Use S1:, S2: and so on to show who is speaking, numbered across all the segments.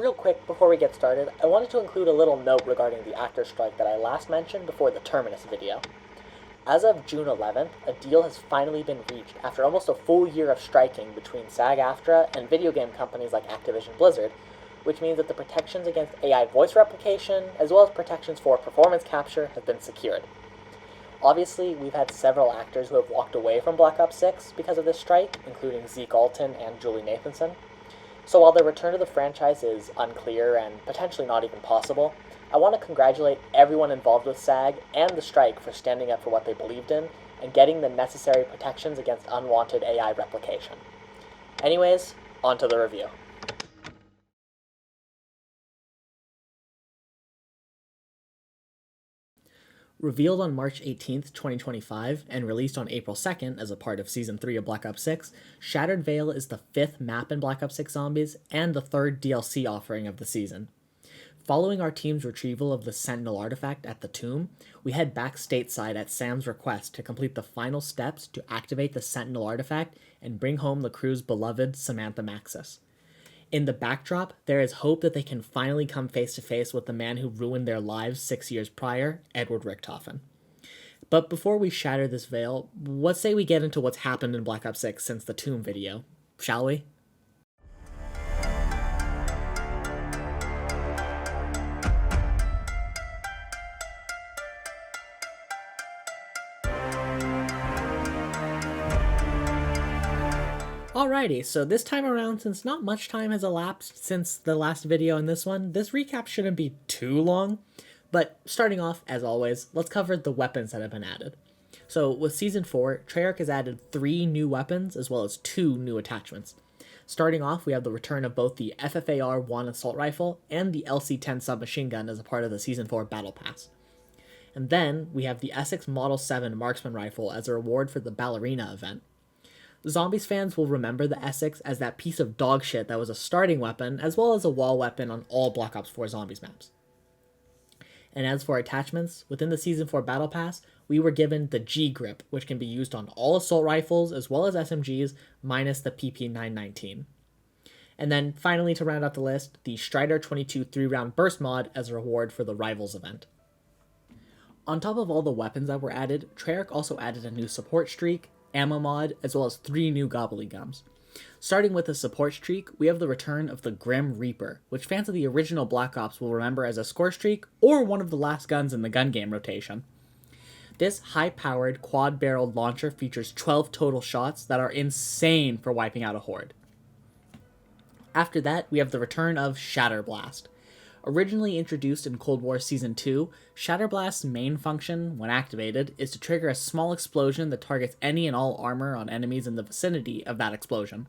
S1: Real quick, before we get started, I wanted to include a little note regarding the actor strike that I last mentioned before the Terminus video. As of June 11th, a deal has finally been reached after almost a full year of striking between SAG-AFTRA and video game companies like Activision Blizzard, which means that the protections against AI voice replication, as well as protections for performance capture, have been secured. Obviously, we've had several actors who have walked away from Black Ops 6 because of this strike, including Zeke Alton and Julie Nathanson. So while the return to the franchise is unclear and potentially not even possible, I want to congratulate everyone involved with SAG and the strike for standing up for what they believed in and getting the necessary protections against unwanted AI replication. Anyways, on to the review. Revealed on March 18th, 2025, and released on April 2nd as a part of Season 3 of Black Ops 6, Shattered Veil is the 5th map in Black Ops 6 Zombies and the 3rd DLC offering of the season. Following our team's retrieval of the Sentinel artifact at the tomb, we head back stateside at Sam's request to complete the final steps to activate the Sentinel artifact and bring home the crew's beloved Samantha Maxis. In the backdrop, there is hope that they can finally come face to face with the man who ruined their lives 6 years prior, Edward Richtofen. But before we shatter this veil, what say we get into what's happened in Black Ops 6 since the Tomb video, shall we? Alrighty, so this time around, since not much time has elapsed since the last video and this one, this recap shouldn't be too long. But starting off, as always, let's cover the weapons that have been added. So with Season 4, Treyarch has added 3 new weapons as well as 2 new attachments. Starting off, we have the return of both the FFAR-1 assault rifle and the LC-10 submachine gun as a part of the Season 4 Battle Pass. And then we have the Essex Model 7 marksman rifle as a reward for the Ballerina event. Zombies fans will remember the Essex as that piece of dog shit that was a starting weapon as well as a wall weapon on all Black Ops 4 Zombies maps. And as for attachments, within the Season 4 Battle Pass, we were given the G-Grip, which can be used on all assault rifles as well as SMGs, minus the PP919. And then finally, to round out the list, the Strider 22 3-round burst mod as a reward for the Rivals event. On top of all the weapons that were added, Treyarch also added a new support streak, ammo mod, as well as 3 new Gobblegums. Starting with the support streak, we have the return of the Grim Reaper, which fans of the original Black Ops will remember as a score streak or one of the last guns in the gun game rotation. This high-powered, quad-barreled launcher features 12 total shots that are insane for wiping out a horde. After that, we have the return of Shatterblast. Originally introduced in Cold War Season 2, Shatterblast's main function, when activated, is to trigger a small explosion that targets any and all armor on enemies in the vicinity of that explosion.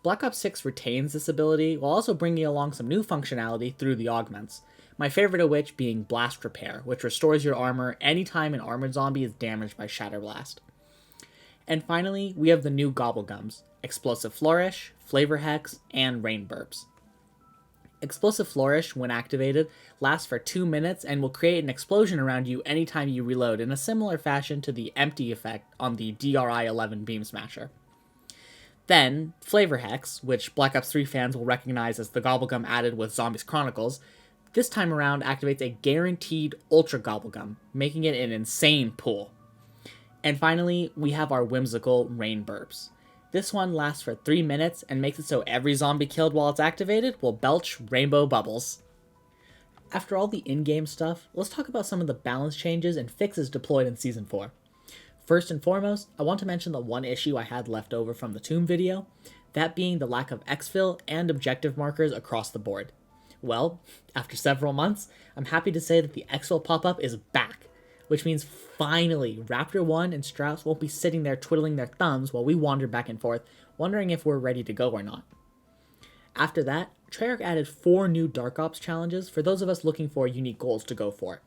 S1: Black Ops 6 retains this ability, while also bringing along some new functionality through the augments, my favorite of which being Blast Repair, which restores your armor anytime an armored zombie is damaged by Shatterblast. And finally, we have the new Gobblegums, Explosive Flourish, Flavor Hex, and Rain Burps. Explosive Flourish, when activated, lasts for 2 minutes and will create an explosion around you anytime you reload in a similar fashion to the empty effect on the DRI-11 Beam Smasher. Then, Flavor Hex, which Black Ops 3 fans will recognize as the Gobblegum added with Zombies Chronicles, this time around activates a guaranteed Ultra Gobblegum, making it an insane pull. And finally, we have our whimsical Rain Burps. This one lasts for 3 minutes and makes it so every zombie killed while it's activated will belch rainbow bubbles. After all the in-game stuff, let's talk about some of the balance changes and fixes deployed in Season 4. First and foremost, I want to mention the one issue I had left over from the Tomb video, that being the lack of exfil and objective markers across the board. Well, after several months, I'm happy to say that the exfil pop-up is back, which means finally Raptor 1 and Strauss won't be sitting there twiddling their thumbs while we wander back and forth, wondering if we're ready to go or not. After that, Treyarch added 4 new Dark Ops challenges for those of us looking for unique goals to go for.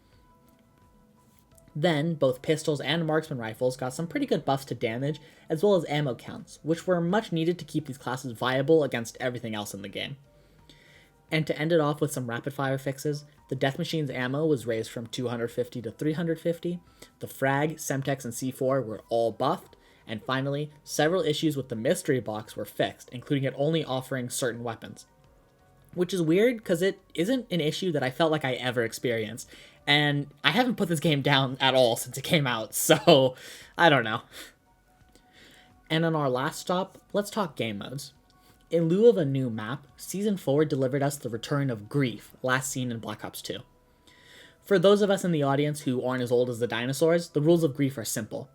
S1: Then, both pistols and marksman rifles got some pretty good buffs to damage, as well as ammo counts, which were much needed to keep these classes viable against everything else in the game. And to end it off with some rapid-fire fixes, the Death Machine's ammo was raised from 250 to 350, the Frag, Semtex, and C4 were all buffed, and finally, several issues with the mystery box were fixed, including it only offering certain weapons. which is weird because it isn't an issue that I felt like I ever experienced. And I haven't put this game down at all since it came out, so I don't know. And on our last stop, let's talk game modes. In lieu of a new map, Season 4 delivered us the return of Grief, last seen in Black Ops 2. For those of us in the audience who aren't as old as the dinosaurs, the rules of Grief are simple.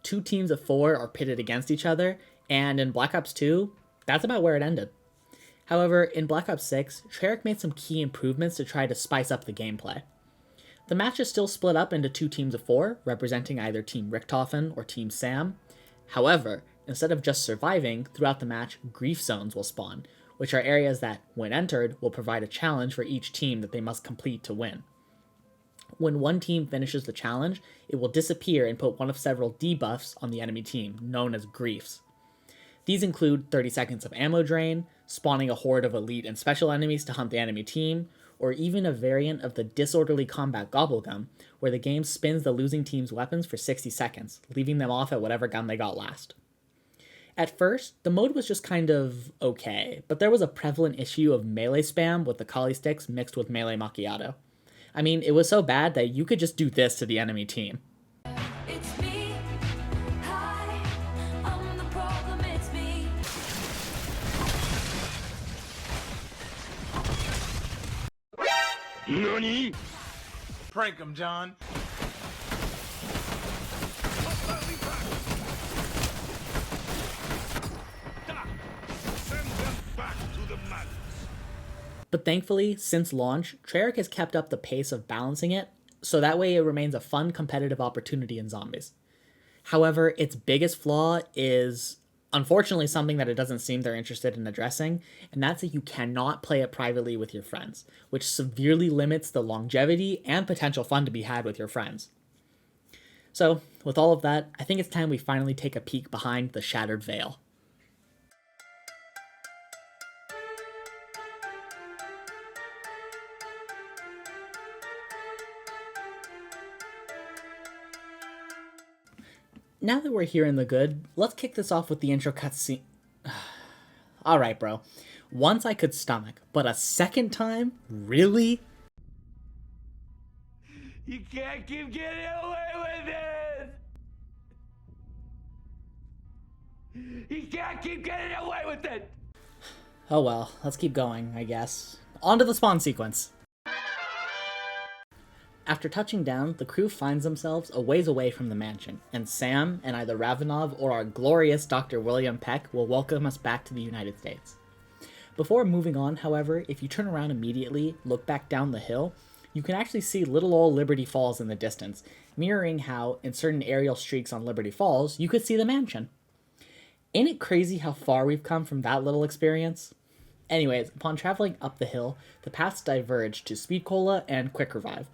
S1: 2 teams of 4 are pitted against each other, and in Black Ops 2, that's about where it ended. However, in Black Ops 6, Treyarch made some key improvements to try to spice up the gameplay. The match is still split up into 2 teams of 4, representing either Team Richthofen or Team Sam. However, instead of just surviving, throughout the match, grief zones will spawn, which are areas that, when entered, will provide a challenge for each team that they must complete to win. When one team finishes the challenge, it will disappear and put one of several debuffs on the enemy team, known as griefs. These include 30 seconds of ammo drain, spawning a horde of elite and special enemies to hunt the enemy team, or even a variant of the disorderly combat gobblegum, where the game spins the losing team's weapons for 60 seconds, leaving them off at whatever gun they got last. At first, the mode was just kind of okay, but there was a prevalent issue of melee spam with the collie sticks mixed with melee macchiato. I mean, it was so bad that you could just do this to the enemy team.
S2: It's me. Hi, I'm the problem, it's me.
S3: NANI?! Prank him, John. Send them back to the madness.
S1: But thankfully, since launch, Treyarch has kept up the pace of balancing it, so that way it remains a fun competitive opportunity in zombies. However, its biggest flaw is, unfortunately, something that it doesn't seem they're interested in addressing, and that's that you cannot play it privately with your friends, which severely limits the longevity and potential fun to be had with your friends. So, with all of that, I think it's time we finally take a peek behind the shattered veil. Now that we're here in the good, let's kick this off with the intro cutscene. Alright, bro. Once I could stomach, but a second time? Really?
S3: You can't keep getting away with it! You can't keep getting away with it!
S1: Oh well, let's keep going, I guess. On to the spawn sequence. After touching down, the crew finds themselves a ways away from the mansion, and Sam and either Ravenov or our glorious Dr. William Peck will welcome us back to the United States. Before moving on, however, if you turn around immediately, look back down the hill, you can actually see little old Liberty Falls in the distance, mirroring how, in certain aerial streaks on Liberty Falls, you could see the mansion. Ain't it crazy how far we've come from that little experience? Anyways, upon traveling up the hill, the paths diverge to Speed Cola and Quick Revive.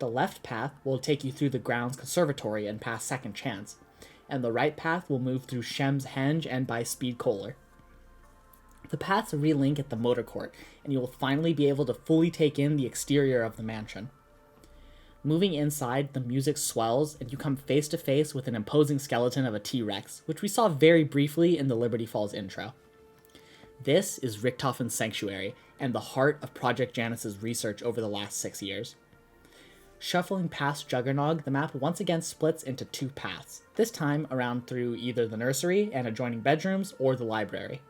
S1: The left path will take you through the grounds conservatory and past Second Chance, and the right path will move through Shem's Henge and by Speed Kohler. The paths relink at the motor court, and you will finally be able to fully take in the exterior of the mansion. Moving inside, the music swells, and you come face to face with an imposing skeleton of a T-Rex, which we saw very briefly in the Liberty Falls intro. This is Richthofen's Sanctuary, and the heart of Project Janus's research over the last 6 years. Shuffling past Juggernog, the map once again splits into 2 paths, this time around through either the nursery and adjoining bedrooms or the library.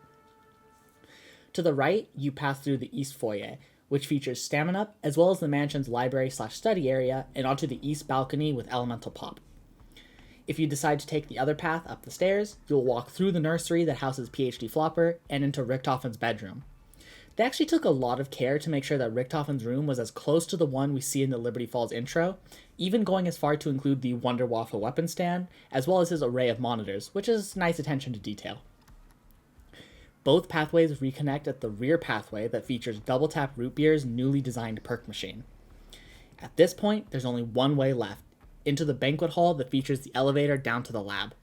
S1: To the right, you pass through the East Foyer, which features Stamina Up, as well as the mansion's library/study area, and onto the east balcony with Elemental Pop. If you decide to take the other path up the stairs, you'll walk through the nursery that houses PhD Flopper and into Richthofen's bedroom. They actually took a lot of care to make sure that Richthofen's room was as close to the one we see in the Liberty Falls intro, even going as far to include the Wonder Waffle weapon stand, as well as his array of monitors, which is nice attention to detail. Both pathways reconnect at the rear pathway that features Double Tap Root Beer's newly designed perk machine. At this point, there's only one way left, into the banquet hall that features the elevator down to the lab.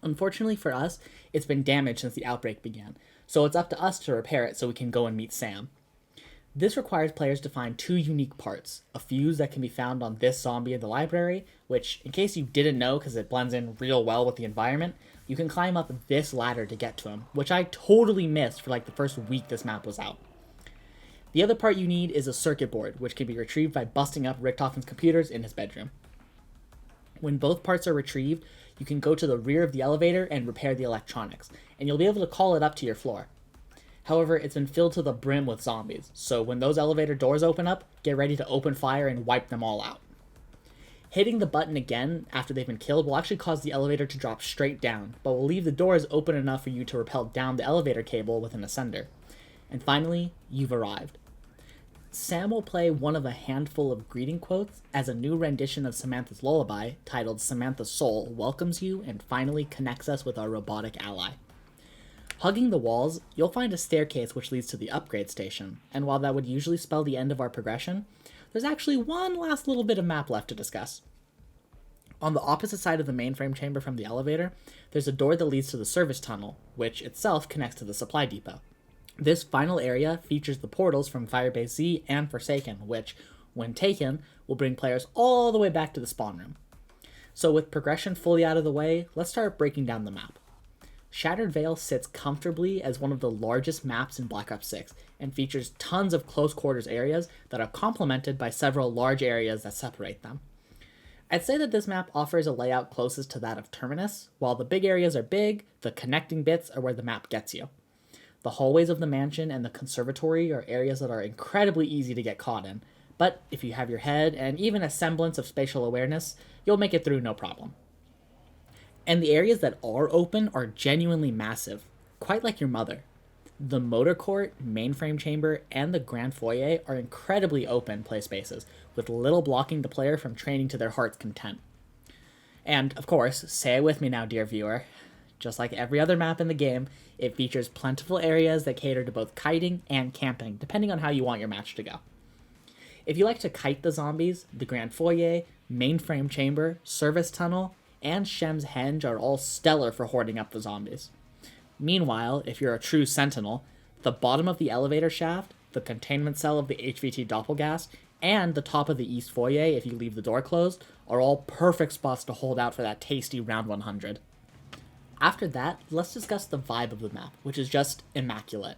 S1: Unfortunately for us, it's been damaged since the outbreak began, so it's up to us to repair it so we can go and meet Sam. This requires players to find 2 unique parts, a fuse that can be found on this zombie in the library, which, in case you didn't know because it blends in real well with the environment, You can climb up this ladder to get to him, which I totally missed for like the first week this map was out. The other part you need is a circuit board, which can be retrieved by busting up Richtofen's computers in his bedroom. When both parts are retrieved, you can go to the rear of the elevator and repair the electronics, and you'll be able to call it up to your floor. However, it's been filled to the brim with zombies, so when those elevator doors open up, get ready to open fire and wipe them all out. Hitting the button again after they've been killed will actually cause the elevator to drop straight down, but will leave the doors open enough for you to rappel down the elevator cable with an ascender. And finally, you've arrived. Sam will play one of a handful of greeting quotes as a new rendition of Samantha's lullaby, titled Samantha's Soul, welcomes you and finally connects us with our robotic ally. Hugging the walls, you'll find a staircase which leads to the upgrade station, and while that would usually spell the end of our progression, there's actually one last little bit of map left to discuss. On the opposite side of the mainframe chamber from the elevator, there's a door that leads to the service tunnel, which itself connects to the supply depot. This final area features the portals from Firebase Z and Forsaken, which, when taken, will bring players all the way back to the spawn room. So with progression fully out of the way, let's start breaking down the map. Shattered Vale sits comfortably as one of the largest maps in Black Ops 6 and features tons of close quarters areas that are complemented by several large areas that separate them. I'd say that this map offers a layout closest to that of Terminus. While the big areas are big, the connecting bits are where the map gets you. The hallways of the mansion and the conservatory are areas that are incredibly easy to get caught in, but if you have your head and even a semblance of spatial awareness, you'll make it through no problem. And the areas that are open are genuinely massive, quite like your mother. The motor court, mainframe chamber, and the grand foyer are incredibly open play spaces, with little blocking the player from training to their heart's content. And, of course, say it with me now, dear viewer, just like every other map in the game, it features plentiful areas that cater to both kiting and camping, depending on how you want your match to go. If you like to kite the zombies, the grand foyer, mainframe chamber, service tunnel, and Shem's Henge are all stellar for hoarding up the zombies. Meanwhile, if you're a true sentinel, the bottom of the elevator shaft, the containment cell of the HVT Doppelgast, and the top of the east foyer if you leave the door closed are all perfect spots to hold out for that tasty round 100. After that, let's discuss the vibe of the map, which is just immaculate.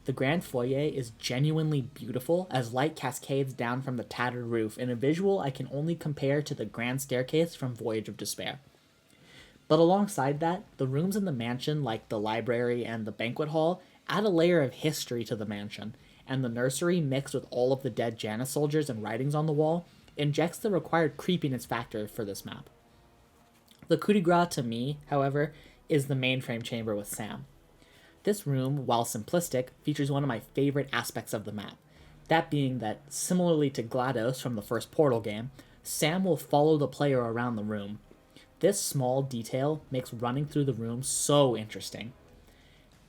S1: The grand foyer is genuinely beautiful as light cascades down from the tattered roof in a visual I can only compare to the grand staircase from Voyage of Despair. But alongside that, the rooms in the mansion, like the library and the banquet hall, add a layer of history to the mansion, and the nursery, mixed with all of the dead Janus soldiers and writings on the wall, injects the required creepiness factor for this map. The coup de grace to me, however, is the mainframe chamber with Sam. This room, while simplistic, features one of my favorite aspects of the map, that being that, similarly to GLaDOS from the first Portal game, Sam will follow the player around the room. This small detail makes running through the room so interesting.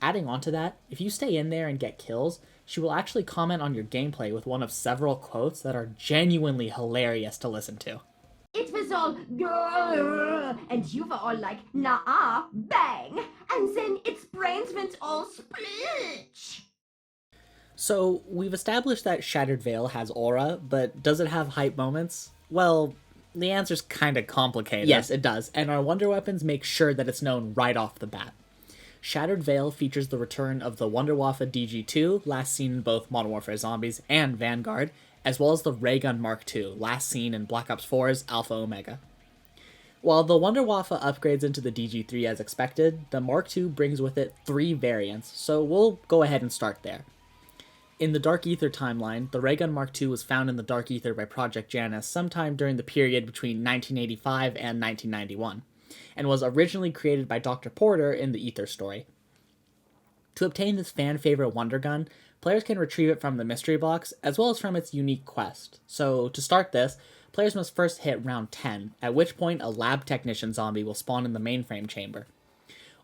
S1: Adding on to that, if you stay in there and get kills, she will actually comment on your gameplay with one of several quotes that are genuinely hilarious to listen to.
S4: It was all grrr, and you were all like, nah, bang, and then its brains went all splitch.
S1: So, we've established that Shattered Vale has aura, but does it have hype moments? Well, the answer's kinda complicated. Yes, it does, and our Wonder Weapons make sure that it's known right off the bat. Shattered Vale features the return of the Wunderwaffe DG2, last seen in both Modern Warfare Zombies and Vanguard, as well as the Ray Gun Mark II, last seen in Black Ops 4's Alpha Omega. While the Wunderwaffe upgrades into the DG3 as expected, the Mark II brings with it 3 variants, so we'll go ahead and start there. In the Dark Ether timeline, the Ray Gun Mark II was found in the Dark Ether by Project Janus sometime during the period between 1985 and 1991, and was originally created by Dr. Porter in the Ether story. To obtain this fan-favorite Wonder Gun, players can retrieve it from the mystery box, as well as from its unique quest. So, to start this, players must first hit round 10, at which point a lab technician zombie will spawn in the mainframe chamber.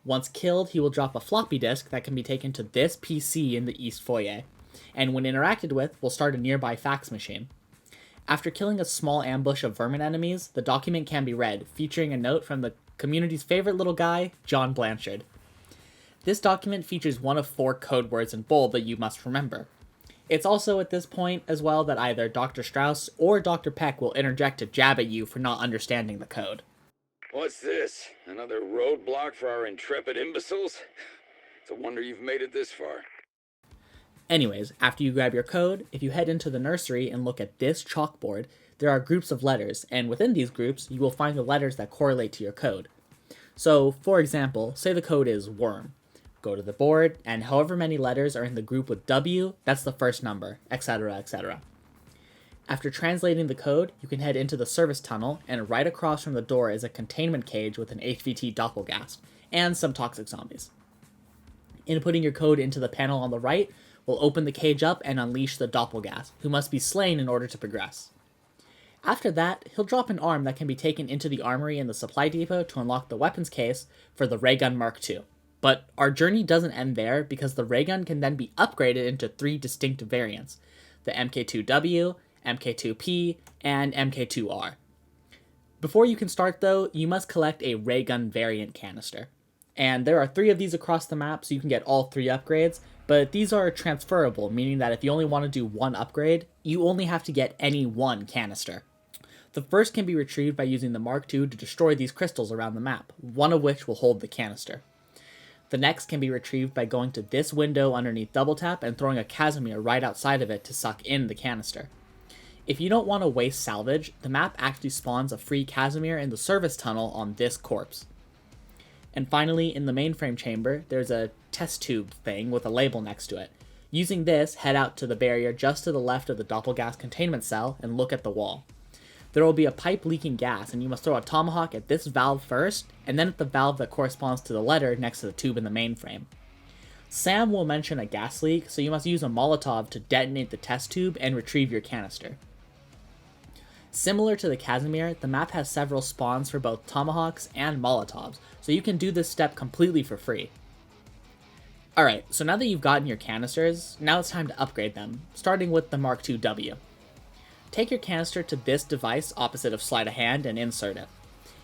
S1: Once killed, he will drop a floppy disk that can be taken to this PC in the East Foyer, and when interacted with, will start a nearby fax machine. After killing a small ambush of vermin enemies, the document can be read, featuring a note from the community's favorite little guy, John Blanchard. This document features one of 4 code words in bold that you must remember. It's also at this point as well that either Dr. Strauss or Dr. Peck will interject to jab at you for not understanding the code.
S5: What's this? Another roadblock for our intrepid imbeciles? It's a wonder you've made it this far.
S1: Anyways, after you grab your code, if you head into the nursery and look at this chalkboard, there are groups of letters, and within these groups, you will find the letters that correlate to your code. So, for example, say the code is worm. Go to the board, and however many letters are in the group with W, that's the first number, etc., etc. After translating the code, you can head into the service tunnel, and right across from the door is a containment cage with an HVT doppelgast, and some toxic zombies. Inputting your code into the panel on the right will open the cage up and unleash the doppelgast, who must be slain in order to progress. After that, he'll drop an arm that can be taken into the armory in the supply depot to unlock the weapons case for the ray gun Mark II. But our journey doesn't end there, because the ray gun can then be upgraded into 3 distinct variants: the MK2W, MK2P, and MK2R. Before you can start though, you must collect a ray gun variant canister. And there are 3 of these across the map, so you can get all 3 upgrades, but these are transferable, meaning that if you only want to do one upgrade, you only have to get any one canister. The first can be retrieved by using the Mark II to destroy these crystals around the map, one of which will hold the canister. The next can be retrieved by going to this window underneath double tap and throwing a Casimir right outside of it to suck in the canister. If you don't want to waste salvage, the map actually spawns a free Casimir in the service tunnel on this corpse. And finally, in the mainframe chamber, there's a test tube thing with a label next to it. Using this, head out to the barrier just to the left of the doppelgas containment cell and look at the wall. There will be a pipe leaking gas, and you must throw a tomahawk at this valve first, and then at the valve that corresponds to the letter next to the tube in the mainframe. Sam will mention a gas leak, so you must use a Molotov to detonate the test tube and retrieve your canister. Similar to the Casimir, the map has several spawns for both tomahawks and Molotovs, so you can do this step completely for free. Alright, so now that you've gotten your canisters, now it's time to upgrade them, starting with the Mark II-W. Take your canister to this device opposite of sleight of hand and insert it.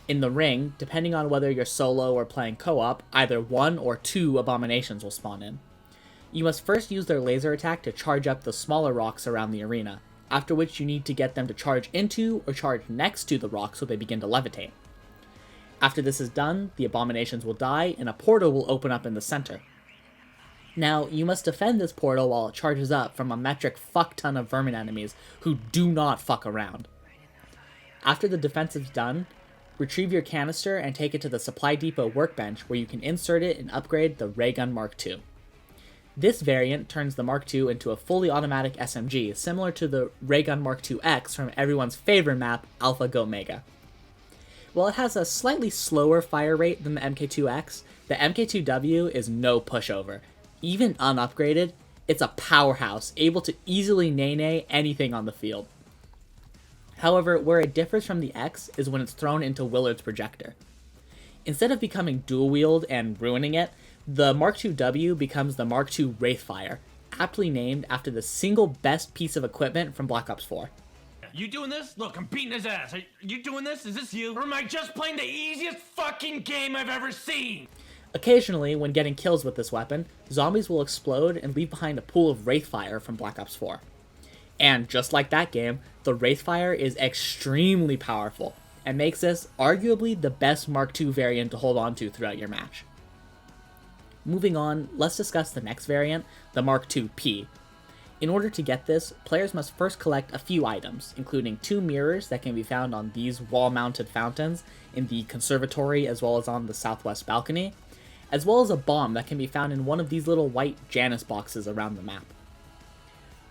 S1: In the ring, depending on whether you're solo or playing co-op, either 1 or 2 abominations will spawn in. You must first use their laser attack to charge up the smaller rocks around the arena, after which you need to get them to charge into or charge next to the rock so they begin to levitate. After this is done, the abominations will die and a portal will open up in the center. Now, you must defend this portal while it charges up from a metric fuck ton of vermin enemies who do not fuck around. After the defense is done, retrieve your canister and take it to the supply depot workbench where you can insert it and upgrade the ray gun Mark II. This variant turns the Mark II into a fully automatic SMG, similar to the ray gun Mark II-X from everyone's favorite map, Alpha Go Mega. While it has a slightly slower fire rate than the MK2X, the MK2W is no pushover. Even unupgraded, it's a powerhouse, able to easily nay-nay anything on the field. However, where it differs from the X is when it's thrown into Willard's projector. Instead of becoming dual-wield and ruining it, the Mark II-W becomes the Mark II Wraithfire, aptly named after the single best piece of equipment from Black Ops 4.
S6: You doing this? Look, I'm beating his ass. Are you doing this? Is this you? Or am I just playing the easiest fucking game I've ever seen?
S1: Occasionally, when getting kills with this weapon, zombies will explode and leave behind a pool of Wraithfire from Black Ops 4. And just like that game, the Wraithfire is extremely powerful, and makes this arguably the best Mark II variant to hold on to throughout your match. Moving on, let's discuss the next variant, the Mark II-P. In order to get this, players must first collect a few items, including 2 mirrors that can be found on these wall-mounted fountains in the conservatory as well as on the southwest balcony, as well as a bomb that can be found in one of these little white Janus boxes around the map.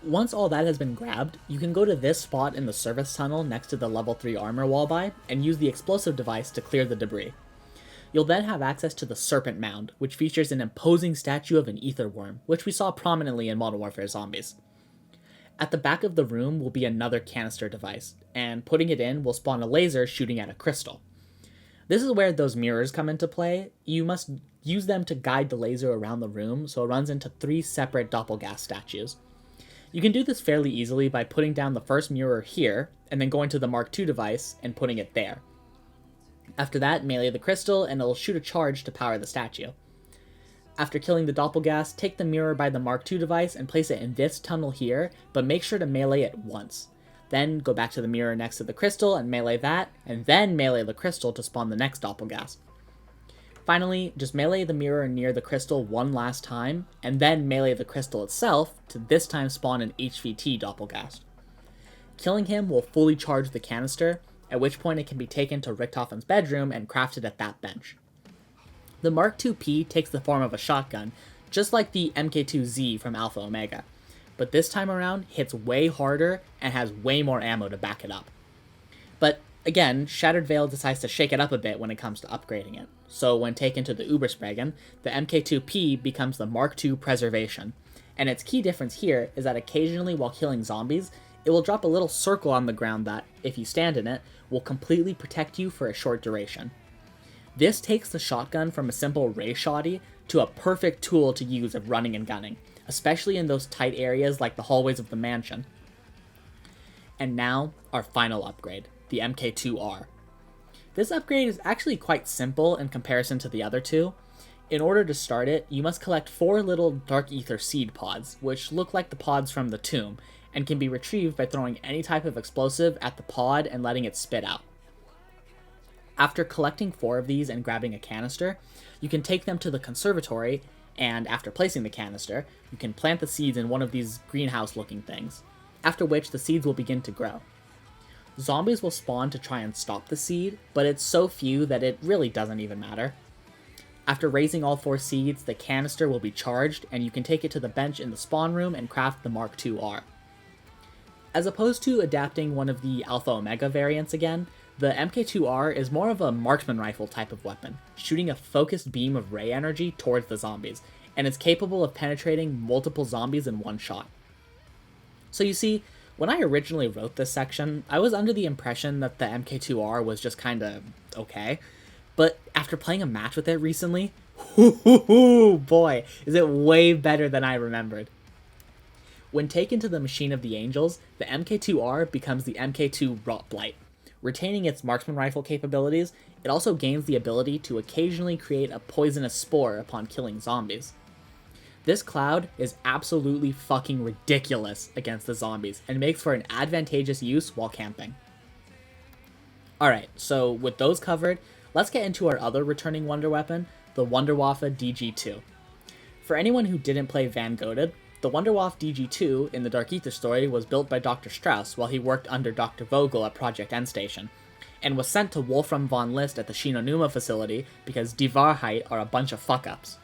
S1: Once all that has been grabbed, you can go to this spot in the service tunnel next to the level 3 armor wall by and use the explosive device to clear the debris. You'll then have access to the Serpent Mound, which features an imposing statue of an ether worm, which we saw prominently in Modern Warfare Zombies. At the back of the room will be another canister device, and putting it in will spawn a laser shooting at a crystal. This is where those mirrors come into play. You must use them to guide the laser around the room so it runs into 3 separate doppelgas statues. You can do this fairly easily by putting down the first mirror here, and then going to the Mark II device and putting it there. After that, melee the crystal and it'll shoot a charge to power the statue. After killing the doppelgas, take the mirror by the Mark II device and place it in this tunnel here, but make sure to melee it once. then go back to the mirror next to the crystal and melee that, and then melee the crystal to spawn the next doppelgast. Finally, just melee the mirror near the crystal one last time, and then melee the crystal itself to this time spawn an HVT doppelgast. Killing him will fully charge the canister, at which point it can be taken to Richtofen's bedroom and crafted at that bench. The Mark IIP takes the form of a shotgun, just like the MK2Z from Alpha Omega, but this time around hits way harder and has way more ammo to back it up. But again, Shattered Veil decides to shake it up a bit when it comes to upgrading it. So when taken to the Uberspregen, the MK2P becomes the Mark II Preservation, and its key difference here is that occasionally while killing zombies, it will drop a little circle on the ground that, if you stand in it, will completely protect you for a short duration. This takes the shotgun from a simple ray shotty to a perfect tool to use if running and gunning, especially in those tight areas like the hallways of the mansion. And now, our final upgrade, the MK2R. This upgrade is actually quite simple in comparison to the other two. In order to start it, you must collect 4 little Dark Ether seed pods, which look like the pods from the tomb, and can be retrieved by throwing any type of explosive at the pod and letting it spit out. After collecting 4 of these and grabbing a canister, you can take them to the conservatory, and after placing the canister, you can plant the seeds in one of these greenhouse-looking things, after which the seeds will begin to grow. Zombies will spawn to try and stop the seed, but it's so few that it really doesn't even matter. After raising all 4 seeds, the canister will be charged, and you can take it to the bench in the spawn room and craft the Mark IIR. As opposed to adapting one of the Alpha Omega variants again, the MK2R is more of a marksman rifle type of weapon, shooting a focused beam of ray energy towards the zombies, and is capable of penetrating multiple zombies in one shot. So you see, when I originally wrote this section, I was under the impression that the MK2R was just kinda okay, but after playing a match with it recently, boy, is it way better than I remembered. When taken to the Machine of the Angels, the MK2R becomes the MK2 Rot Blight. Retaining its marksman rifle capabilities, it also gains the ability to occasionally create a poisonous spore upon killing zombies. This cloud is absolutely fucking ridiculous against the zombies, and makes for an advantageous use while camping. Alright, so with those covered, let's get into our other returning wonder weapon, the Wunderwaffe DG2. For anyone who didn't play Van Goated, the Wunderwaffe DG2 in the Dark Ether story was built by Dr. Strauss while he worked under Dr. Vogel at Project Endstation, and was sent to Wolfram von List at the Shinonuma facility because Die Wahrheit are a bunch of fuck-ups.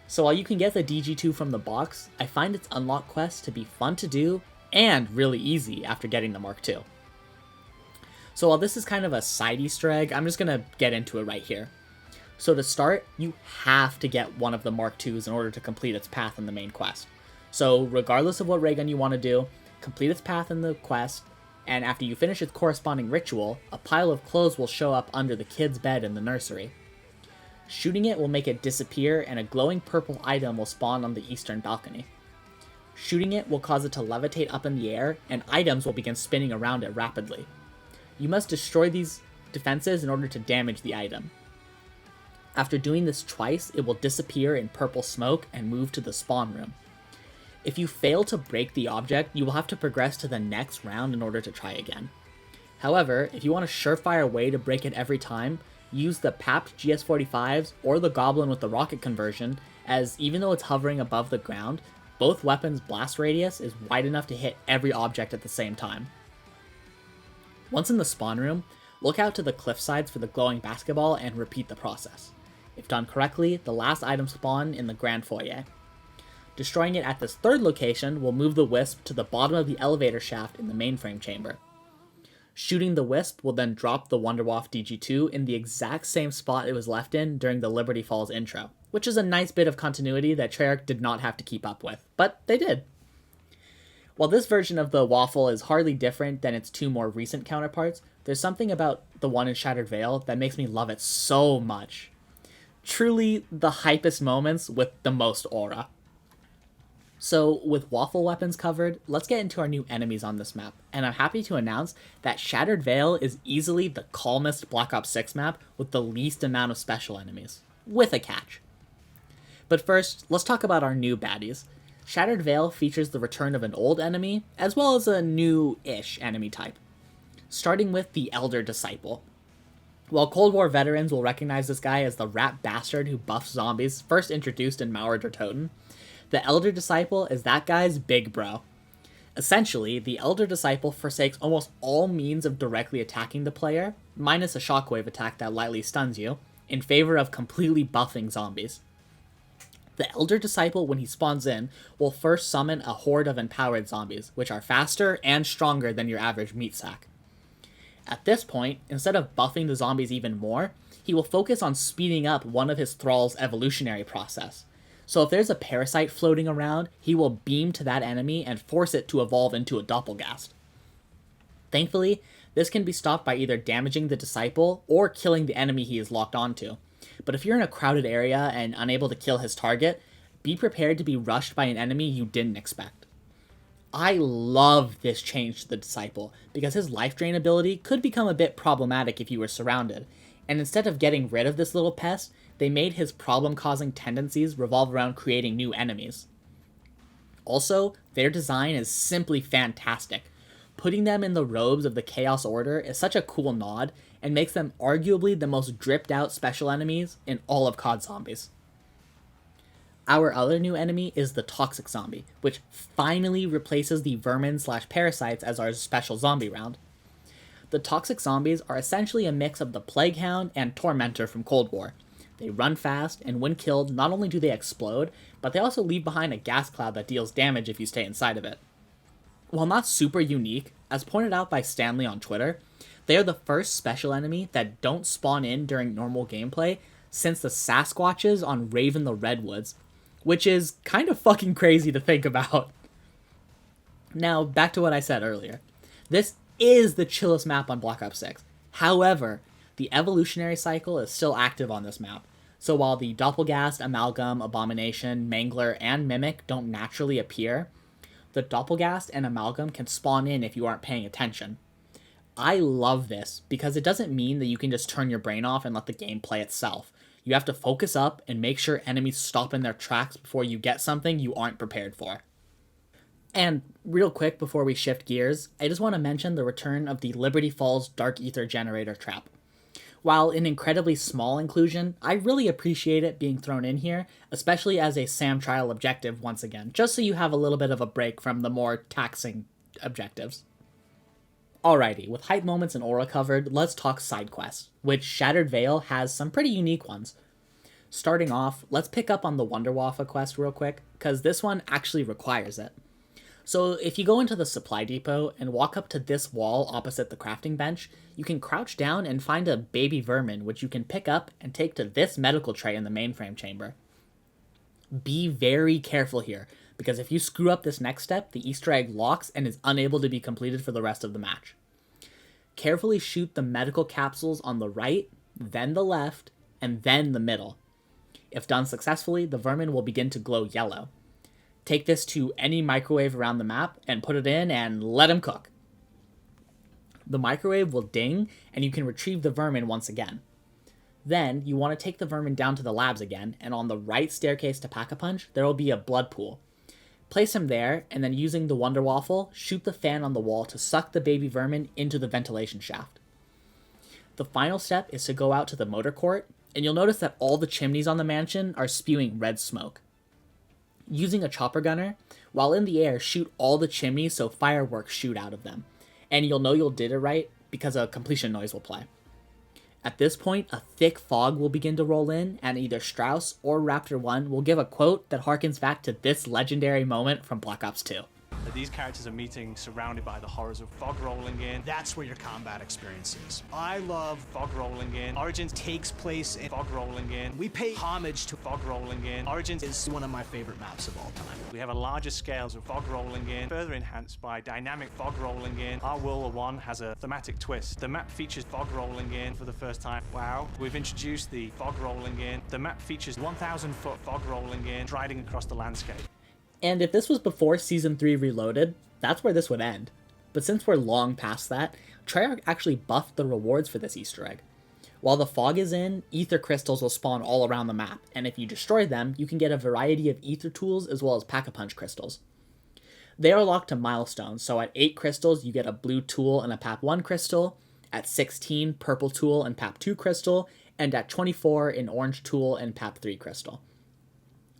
S1: So while you can get the DG2 from the box, I find its unlock quest to be fun to do and really easy after getting the Mark II. So while this is kind of a side Easter egg, I'm just going to get into it right here. So to start, you have to get one of the Mark IIs in order to complete its path in the main quest. So regardless of what ray gun you want to do, complete its path in the quest, and after you finish its corresponding ritual, a pile of clothes will show up under the kid's bed in the nursery. Shooting it will make it disappear, and a glowing purple item will spawn on the eastern balcony. Shooting it will cause it to levitate up in the air, and items will begin spinning around it rapidly. You must destroy these defenses in order to damage the item. After doing this twice, it will disappear in purple smoke and move to the spawn room. If you fail to break the object, you will have to progress to the next round in order to try again. However, if you want a surefire way to break it every time, use the PAPT GS45s or the Goblin with the rocket conversion, as even though it's hovering above the ground, both weapons' blast radius is wide enough to hit every object at the same time. Once in the spawn room, look out to the cliff sides for the glowing basketball and repeat the process. If done correctly, the last item spawn in the grand foyer. Destroying it at this third location will move the Wisp to the bottom of the elevator shaft in the mainframe chamber. Shooting the Wisp will then drop the Wunderwaffe DG2 in the exact same spot it was left in during the Liberty Falls intro, which is a nice bit of continuity that Treyarch did not have to keep up with, but they did. While this version of the waffle is hardly different than its 2 more recent counterparts, there's something about the one in Shattered Veil that makes me love it so much. Truly the hypest moments with the most aura. So, with waffle weapons covered, let's get into our new enemies on this map, and I'm happy to announce that Shattered Veil is easily the calmest Black Ops 6 map with the least amount of special enemies, with a catch. But first, let's talk about our new baddies. Shattered Veil features the return of an old enemy, as well as a new-ish enemy type. Starting with the Elder Disciple. While Cold War veterans will recognize this guy as the rat bastard who buffs zombies first introduced in Mauer der Toten, the Elder Disciple is that guy's big bro. Essentially, the Elder Disciple forsakes almost all means of directly attacking the player, minus a shockwave attack that lightly stuns you, in favor of completely buffing zombies. The Elder Disciple, when he spawns in, will first summon a horde of empowered zombies, which are faster and stronger than your average meat sack. At this point, instead of buffing the zombies even more, he will focus on speeding up one of his thralls' evolutionary process. So if there's a parasite floating around, he will beam to that enemy and force it to evolve into a doppelgast. Thankfully, this can be stopped by either damaging the disciple or killing the enemy he is locked onto. But if you're in a crowded area and unable to kill his target, be prepared to be rushed by an enemy you didn't expect. I love this change to the Disciple, because his life drain ability could become a bit problematic if you were surrounded, and instead of getting rid of this little pest, they made his problem-causing tendencies revolve around creating new enemies. Also, their design is simply fantastic. Putting them in the robes of the Chaos Order is such a cool nod, and makes them arguably the most dripped-out special enemies in all of COD Zombies. Our other new enemy is the Toxic Zombie, which finally replaces the Vermin/Parasites as our special zombie round. The Toxic Zombies are essentially a mix of the Plaguehound and Tormentor from Cold War. They run fast, and when killed, not only do they explode, but they also leave behind a gas cloud that deals damage if you stay inside of it. While not super unique, as pointed out by Stanley on Twitter, they are the first special enemy that don't spawn in during normal gameplay since the Sasquatches on Raven the Redwoods, which is kind of fucking crazy to think about. Now, back to what I said earlier. This is the chillest map on Black Ops 6. However, the evolutionary cycle is still active on this map, so while the Doppelgast, Amalgam, Abomination, Mangler, and Mimic don't naturally appear, the Doppelgast and Amalgam can spawn in if you aren't paying attention. I love this, because it doesn't mean that you can just turn your brain off and let the game play itself. You have to focus up and make sure enemies stop in their tracks before you get something you aren't prepared for. And real quick before we shift gears, I just want to mention the return of the Liberty Falls Dark Ether Generator trap. While an incredibly small inclusion, I really appreciate it being thrown in here, especially as a SAM trial objective once again, just so you have a little bit of a break from the more taxing objectives. Alrighty, with hype moments and aura covered, let's talk side quests, which Shattered Veil has some pretty unique ones. Starting off, let's pick up on the Wunderwaffe quest real quick, because this one actually requires it. So if you go into the supply depot and walk up to this wall opposite the crafting bench, you can crouch down and find a baby vermin which you can pick up and take to this medical tray in the mainframe chamber. Be very careful here, because if you screw up this next step, the Easter egg locks and is unable to be completed for the rest of the match. Carefully shoot the medical capsules on the right, then the left, and then the middle. If done successfully, the vermin will begin to glow yellow. Take this to any microwave around the map and put it in and let them cook. The microwave will ding and you can retrieve the vermin once again. Then you want to take the vermin down to the labs again, and on the right staircase to Pack-a-Punch, there will be a blood pool. Place him there, and then using the Wunderwaffle, shoot the fan on the wall to suck the baby vermin into the ventilation shaft. The final step is to go out to the motor court, and you'll notice that all the chimneys on the mansion are spewing red smoke. Using a chopper gunner, while in the air, shoot all the chimneys so fireworks shoot out of them, and you'll know you did it right because a completion noise will play. At this point, a thick fog will begin to roll in, and either Strauss or Raptor 1 will give a quote that harkens back to this legendary moment from Black Ops 2.
S7: These characters are meeting surrounded by the horrors of fog rolling in. That's where your combat experience is. I love fog rolling in. Origins takes place in fog rolling in. We pay homage to fog rolling in. Origins is one of my favorite maps of all time. We have a larger scales of fog rolling in, further enhanced by dynamic fog rolling in. Our World War 1 has a thematic twist. The map features fog rolling in for the first time. Wow. We've introduced the fog rolling in. The map features 1,000 foot fog rolling in, striding across the landscape.
S1: And if this was before Season 3 Reloaded, that's where this would end. But since we're long past that, Treyarch actually buffed the rewards for this Easter egg. While the fog is in, ether crystals will spawn all around the map, and if you destroy them, you can get a variety of ether tools as well as Pack-a-Punch crystals. They are locked to milestones, so at 8 crystals you get a blue tool and a PAP 1 crystal, at 16 purple tool and PAP 2 crystal, and at 24 an orange tool and PAP 3 crystal.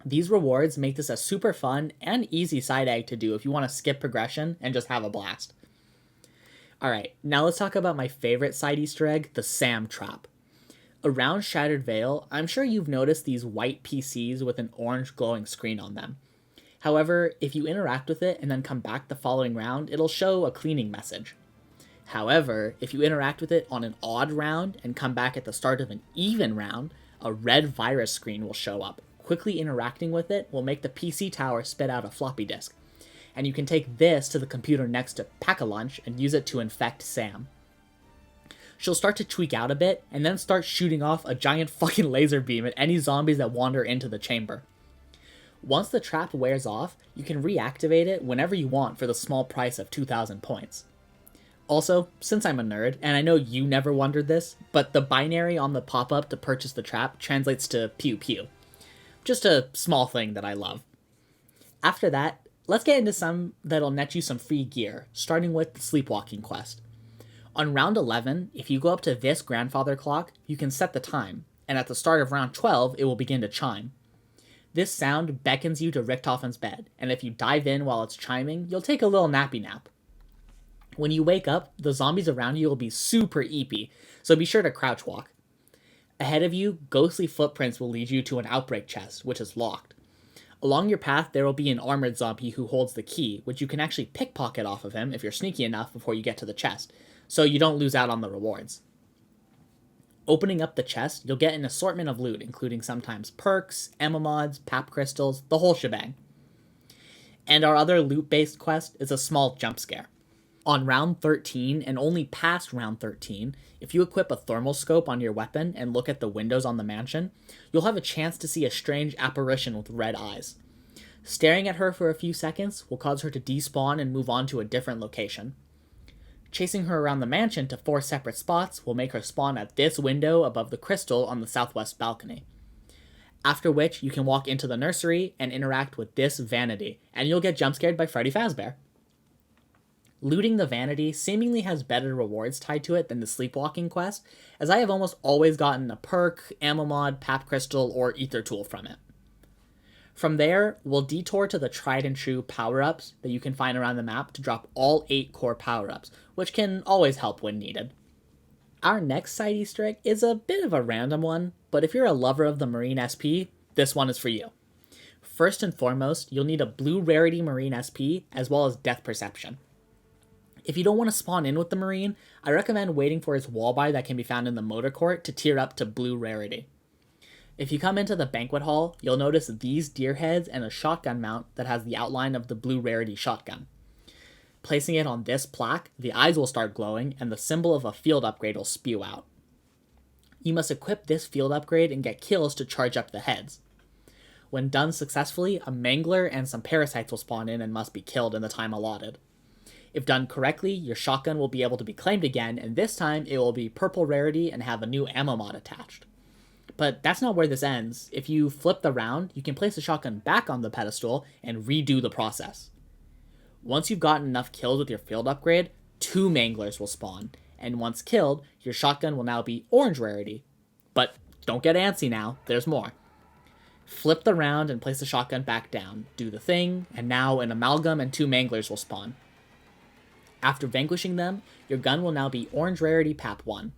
S1: These rewards make this a super fun and easy side egg to do if you want to skip progression and just have a blast. Alright, now let's talk about my favorite side Easter egg, the Sam Trap. Around Shattered Vale, I'm sure you've noticed these white PCs with an orange glowing screen on them. However, if you interact with it and then come back the following round, it'll show a cleaning message. However, if you interact with it on an odd round and come back at the start of an even round, a red virus screen will show up. Quickly interacting with it will make the PC tower spit out a floppy disk, and you can take this to the computer next to Pack-a-Lunch and use it to infect Sam. She'll start to tweak out a bit, and then start shooting off a giant fucking laser beam at any zombies that wander into the chamber. Once the trap wears off, you can reactivate it whenever you want for the small price of 2,000 points. Also, since I'm a nerd, and I know you never wondered this, but the binary on the pop-up to purchase the trap translates to pew pew. Just a small thing that I love. After that, let's get into some that'll net you some free gear, starting with the Sleepwalking quest. On round 11, if you go up to this grandfather clock, you can set the time, and at the start of round 12, it will begin to chime. This sound beckons you to Richtofen's bed, and if you dive in while it's chiming, you'll take a little nappy nap. When you wake up, the zombies around you will be super eepy, so be sure to crouch walk. Ahead of you, ghostly footprints will lead you to an outbreak chest, which is locked. Along your path, there will be an armored zombie who holds the key, which you can actually pickpocket off of him if you're sneaky enough before you get to the chest, so you don't lose out on the rewards. Opening up the chest, you'll get an assortment of loot, including sometimes perks, ammo mods, pap crystals, the whole shebang. And our other loot-based quest is a small jump scare. On round 13, and only past round 13, if you equip a thermal scope on your weapon and look at the windows on the mansion, you'll have a chance to see a strange apparition with red eyes. Staring at her for a few seconds will cause her to despawn and move on to a different location. Chasing her around the mansion to 4 separate spots will make her spawn at this window above the crystal on the southwest balcony. After which, you can walk into the nursery and interact with this vanity, and you'll get jump scared by Freddy Fazbear. Looting the vanity seemingly has better rewards tied to it than the Sleepwalking quest, as I have almost always gotten a perk, ammo mod, pap crystal, or ether tool from it. From there, we'll detour to the tried and true power-ups that you can find around the map to drop all 8 core power-ups, which can always help when needed. Our next side Easter egg is a bit of a random one, but if you're a lover of the Marine SP, this one is for you. First and foremost, you'll need a blue rarity Marine SP as well as Death Perception. If you don't want to spawn in with the Marine, I recommend waiting for his wallby that can be found in the motor court to tier up to blue rarity. If you come into the banquet hall, you'll notice these deer heads and a shotgun mount that has the outline of the blue rarity shotgun. Placing it on this plaque, the eyes will start glowing and the symbol of a field upgrade will spew out. You must equip this field upgrade and get kills to charge up the heads. When done successfully, a mangler and some parasites will spawn in and must be killed in the time allotted. If done correctly, your shotgun will be able to be claimed again, and this time it will be purple rarity and have a new ammo mod attached. But that's not where this ends. If you flip the round, you can place the shotgun back on the pedestal and redo the process. Once you've gotten enough kills with your field upgrade, 2 manglers will spawn, and once killed, your shotgun will now be orange rarity. But don't get antsy now, there's more. Flip the round and place the shotgun back down, do the thing, and now an amalgam and 2 manglers will spawn. After vanquishing them, your gun will now be orange rarity pap 1.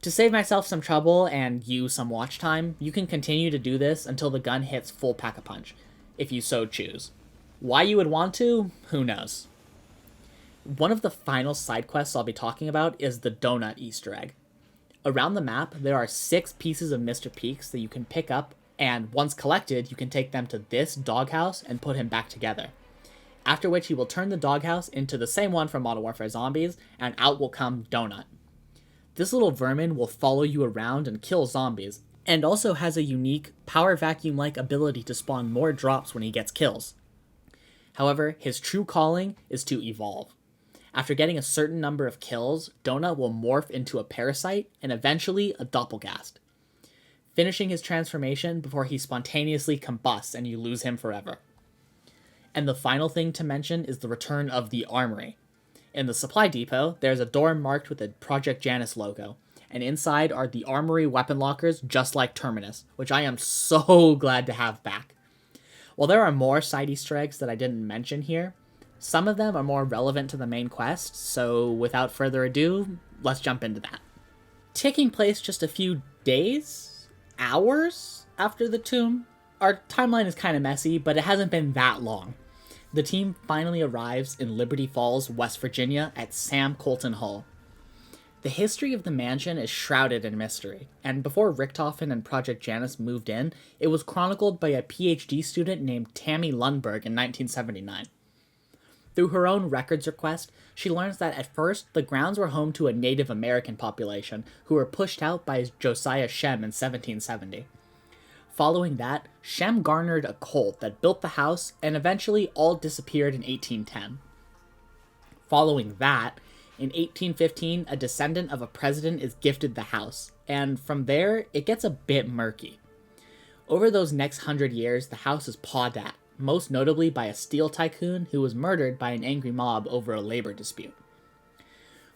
S1: To save myself some trouble and you some watch time, you can continue to do this until the gun hits full pack-a-punch, if you so choose. Why you would want to? Who knows. One of the final side quests I'll be talking about is the Donut Easter egg. Around the map, there are 6 pieces of Mr. Peaks that you can pick up, and once collected, you can take them to this doghouse and put him back together. After which he will turn the doghouse into the same one from Modern Warfare Zombies, and out will come Donut. This little vermin will follow you around and kill zombies, and also has a unique power vacuum-like ability to spawn more drops when he gets kills. However, his true calling is to evolve. After getting a certain number of kills, Donut will morph into a parasite and eventually a doppelgast, finishing his transformation before he spontaneously combusts and you lose him forever. And the final thing to mention is the return of the armory. In the supply depot, there's a door marked with the Project Janus logo, and inside are the armory weapon lockers just like Terminus, which I am so glad to have back. While there are more side Easter eggs that I didn't mention here, some of them are more relevant to the main quest, so without further ado, let's jump into that. Taking place just a few days, hours after the tomb, our timeline is kind of messy, but it hasn't been that long. The team finally arrives in Liberty Falls, West Virginia at Sam Colton Hall. The history of the mansion is shrouded in mystery, and before Richtofen and Project Janus moved in, it was chronicled by a PhD student named Tammy Lundberg in 1979. Through her own records request, she learns that at first, the grounds were home to a Native American population who were pushed out by Josiah Shem in 1770. Following that, Shem garnered a cult that built the house and eventually all disappeared in 1810. Following that, in 1815, a descendant of a president is gifted the house, and from there, it gets a bit murky. Over those next 100 years, the house is pawed at, most notably by a steel tycoon who was murdered by an angry mob over a labor dispute.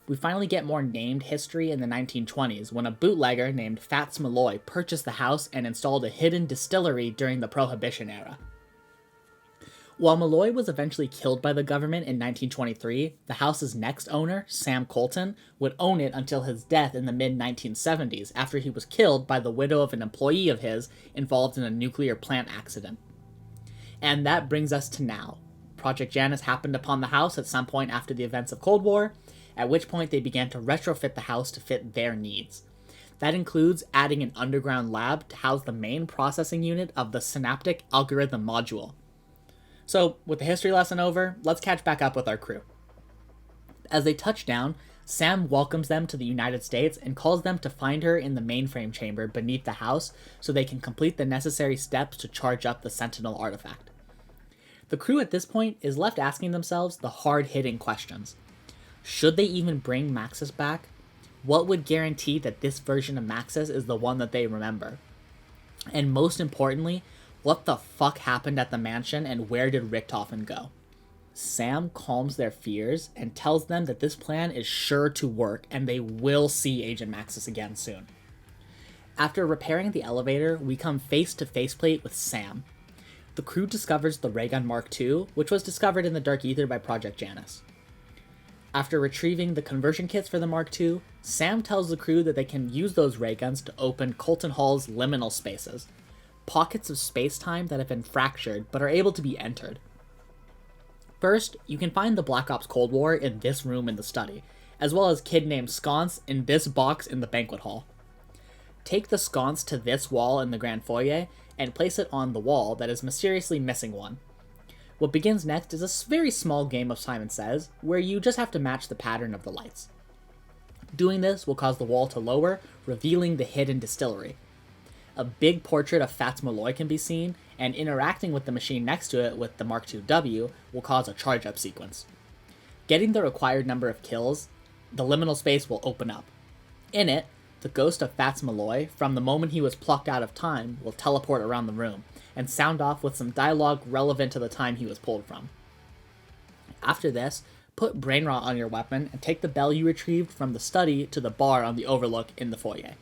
S1: We finally get more named history in the 1920s when a bootlegger named Fats Malloy purchased the house and installed a hidden distillery during the Prohibition era. While Malloy was eventually killed by the government in 1923, the house's next owner, Sam Colton, would own it until his death in the mid-1970s after he was killed by the widow of an employee of his involved in a nuclear plant accident. And that brings us to now. Project Janus happened upon the house at some point after the events of Cold War, at which point they began to retrofit the house to fit their needs. That includes adding an underground lab to house the main processing unit of the Synaptic Algorithm Module. So, with the history lesson over, let's catch back up with our crew. As they touch down, Sam welcomes them to the United States and calls them to find her in the mainframe chamber beneath the house so they can complete the necessary steps to charge up the Sentinel artifact. The crew at this point is left asking themselves the hard-hitting questions. Should they even bring Maxis back? What would guarantee that this version of Maxis is the one that they remember? And most importantly, what the fuck happened at the mansion and where did Richtofen go? Sam calms their fears and tells them that this plan is sure to work and they will see Agent Maxis again soon. After repairing the elevator, we come face to faceplate with Sam. The crew discovers the Raygun Mark II, which was discovered in the Dark Ether by Project Janus. After retrieving the conversion kits for the Mark II, Sam tells the crew that they can use those ray guns to open Colton Hall's liminal spaces, pockets of space-time that have been fractured but are able to be entered. First, you can find the Black Ops Cold War in this room in the study, as well as Kid Named Sconce in this box in the banquet hall. Take the sconce to this wall in the Grand Foyer and place it on the wall that is mysteriously missing one. What begins next is a very small game of Simon Says, where you just have to match the pattern of the lights. Doing this will cause the wall to lower, revealing the hidden distillery. A big portrait of Fats Malloy can be seen, and interacting with the machine next to it with the Mark II-W will cause a charge-up sequence. Getting the required number of kills, the liminal space will open up. In it, the ghost of Fats Malloy, from the moment he was plucked out of time, will teleport around the room, and sound off with some dialogue relevant to the time he was pulled from. After this, put brain rot on your weapon and take the bell you retrieved from the study to the bar on the overlook in the foyer.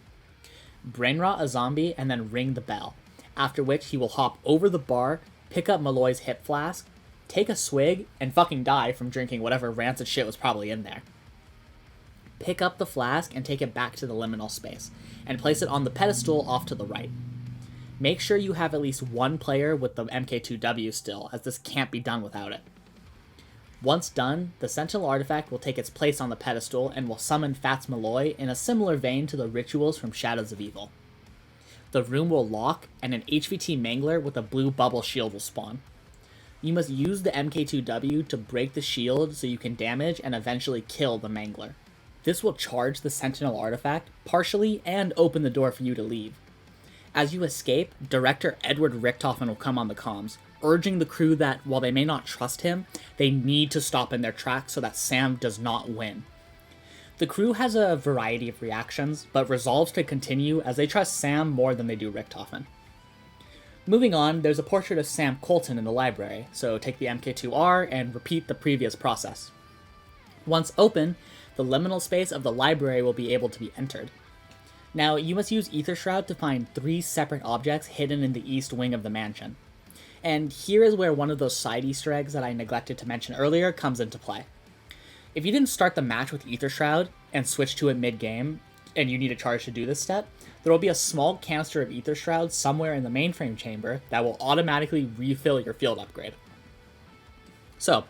S1: Brain rot a zombie and then ring the bell, after which he will hop over the bar, pick up Malloy's hip flask, take a swig, and fucking die from drinking whatever rancid shit was probably in there. Pick up the flask and take it back to the liminal space, and place it on the pedestal off to the right. Make sure you have at least one player with the MK2W still, as this can't be done without it. Once done, the Sentinel artifact will take its place on the pedestal and will summon Fats Malloy in a similar vein to the rituals from Shadows of Evil. The room will lock, and an HVT Mangler with a blue bubble shield will spawn. You must use the MK2W to break the shield so you can damage and eventually kill the Mangler. This will charge the Sentinel artifact partially and open the door for you to leave. As you escape, Director Edward Richtofen will come on the comms, urging the crew that while they may not trust him, they need to stop in their tracks so that Sam does not win. The crew has a variety of reactions, but resolves to continue as they trust Sam more than they do Richtofen. Moving on, there's a portrait of Sam Colton in the library, so take the MK2R and repeat the previous process. Once open, the liminal space of the library will be able to be entered. Now, you must use Ether Shroud to find 3 separate objects hidden in the east wing of the mansion. And here is where one of those side Easter eggs that I neglected to mention earlier comes into play. If you didn't start the match with Ether Shroud and switch to it mid-game, and you need a charge to do this step, there will be a small canister of Ether Shroud somewhere in the mainframe chamber that will automatically refill your field upgrade. So,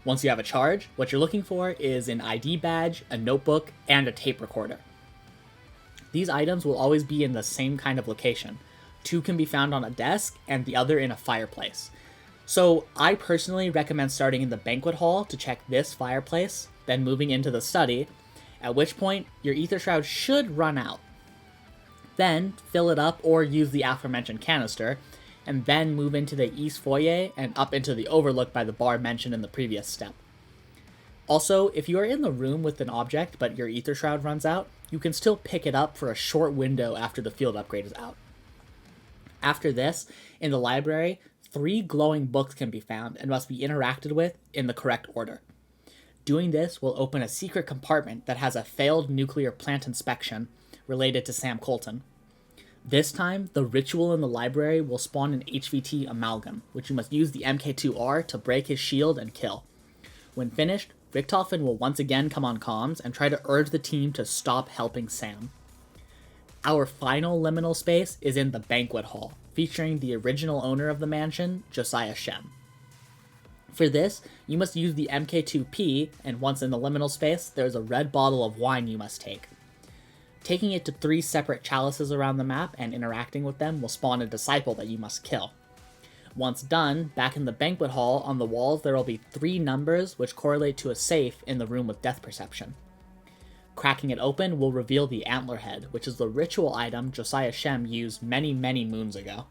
S1: once you have a charge, what you're looking for is an ID badge, a notebook, and a tape recorder. These items will always be in the same kind of location. 2 can be found on a desk, and the other in a fireplace. So I personally recommend starting in the banquet hall to check this fireplace, then moving into the study, at which point your Ether Shroud should run out. Then fill it up or use the aforementioned canister, and then move into the east foyer and up into the overlook by the bar mentioned in the previous step. Also, if you are in the room with an object but your Ether Shroud runs out, you can still pick it up for a short window after the field upgrade is out. After this, in the library, 3 glowing books can be found and must be interacted with in the correct order. Doing this will open a secret compartment that has a failed nuclear plant inspection related to Sam Colton. This time, the ritual in the library will spawn an HVT amalgam, which you must use the MK2R to break his shield and kill. When finished, Richtofen will once again come on comms and try to urge the team to stop helping Sam. Our final liminal space is in the banquet hall, featuring the original owner of the mansion, Josiah Shem. For this, you must use the MK2P, and once in the liminal space, there is a red bottle of wine you must take. Taking it to 3 separate chalices around the map and interacting with them will spawn a disciple that you must kill. Once done, back in the banquet hall, on the walls there will be 3 numbers which correlate to a safe in the room with death perception. Cracking it open will reveal the antler head, which is the ritual item Josiah Shem used many moons ago.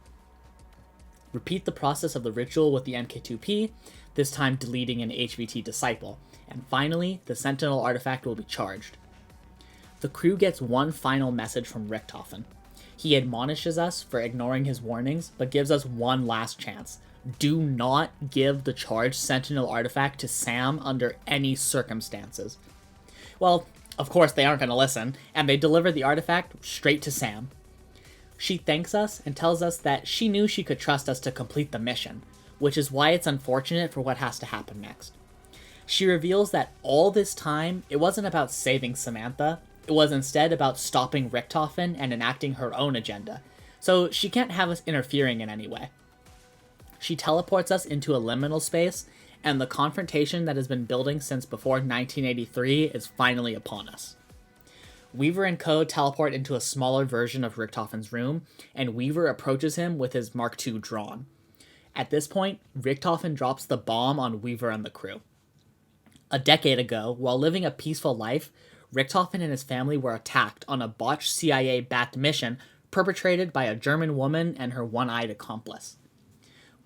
S1: Repeat the process of the ritual with the MK2P, this time deleting an HVT disciple, and finally, the Sentinel artifact will be charged. The crew gets one final message from Richtofen. He admonishes us for ignoring his warnings, but gives us one last chance. Do not give the charged Sentinel artifact to Sam under any circumstances. Well, of course they aren't going to listen, and they deliver the artifact straight to Sam. She thanks us and tells us that she knew she could trust us to complete the mission, which is why it's unfortunate for what has to happen next. She reveals that all this time, it wasn't about saving Samantha, it was instead about stopping Richtofen and enacting her own agenda, so she can't have us interfering in any way. She teleports us into a liminal space, and the confrontation that has been building since before 1983 is finally upon us. Weaver and Co. teleport into a smaller version of Richtofen's room, and Weaver approaches him with his Mark II drawn. At this point, Richtofen drops the bomb on Weaver and the crew. A decade ago, while living a peaceful life, Richtofen and his family were attacked on a botched CIA-backed mission perpetrated by a German woman and her one-eyed accomplice.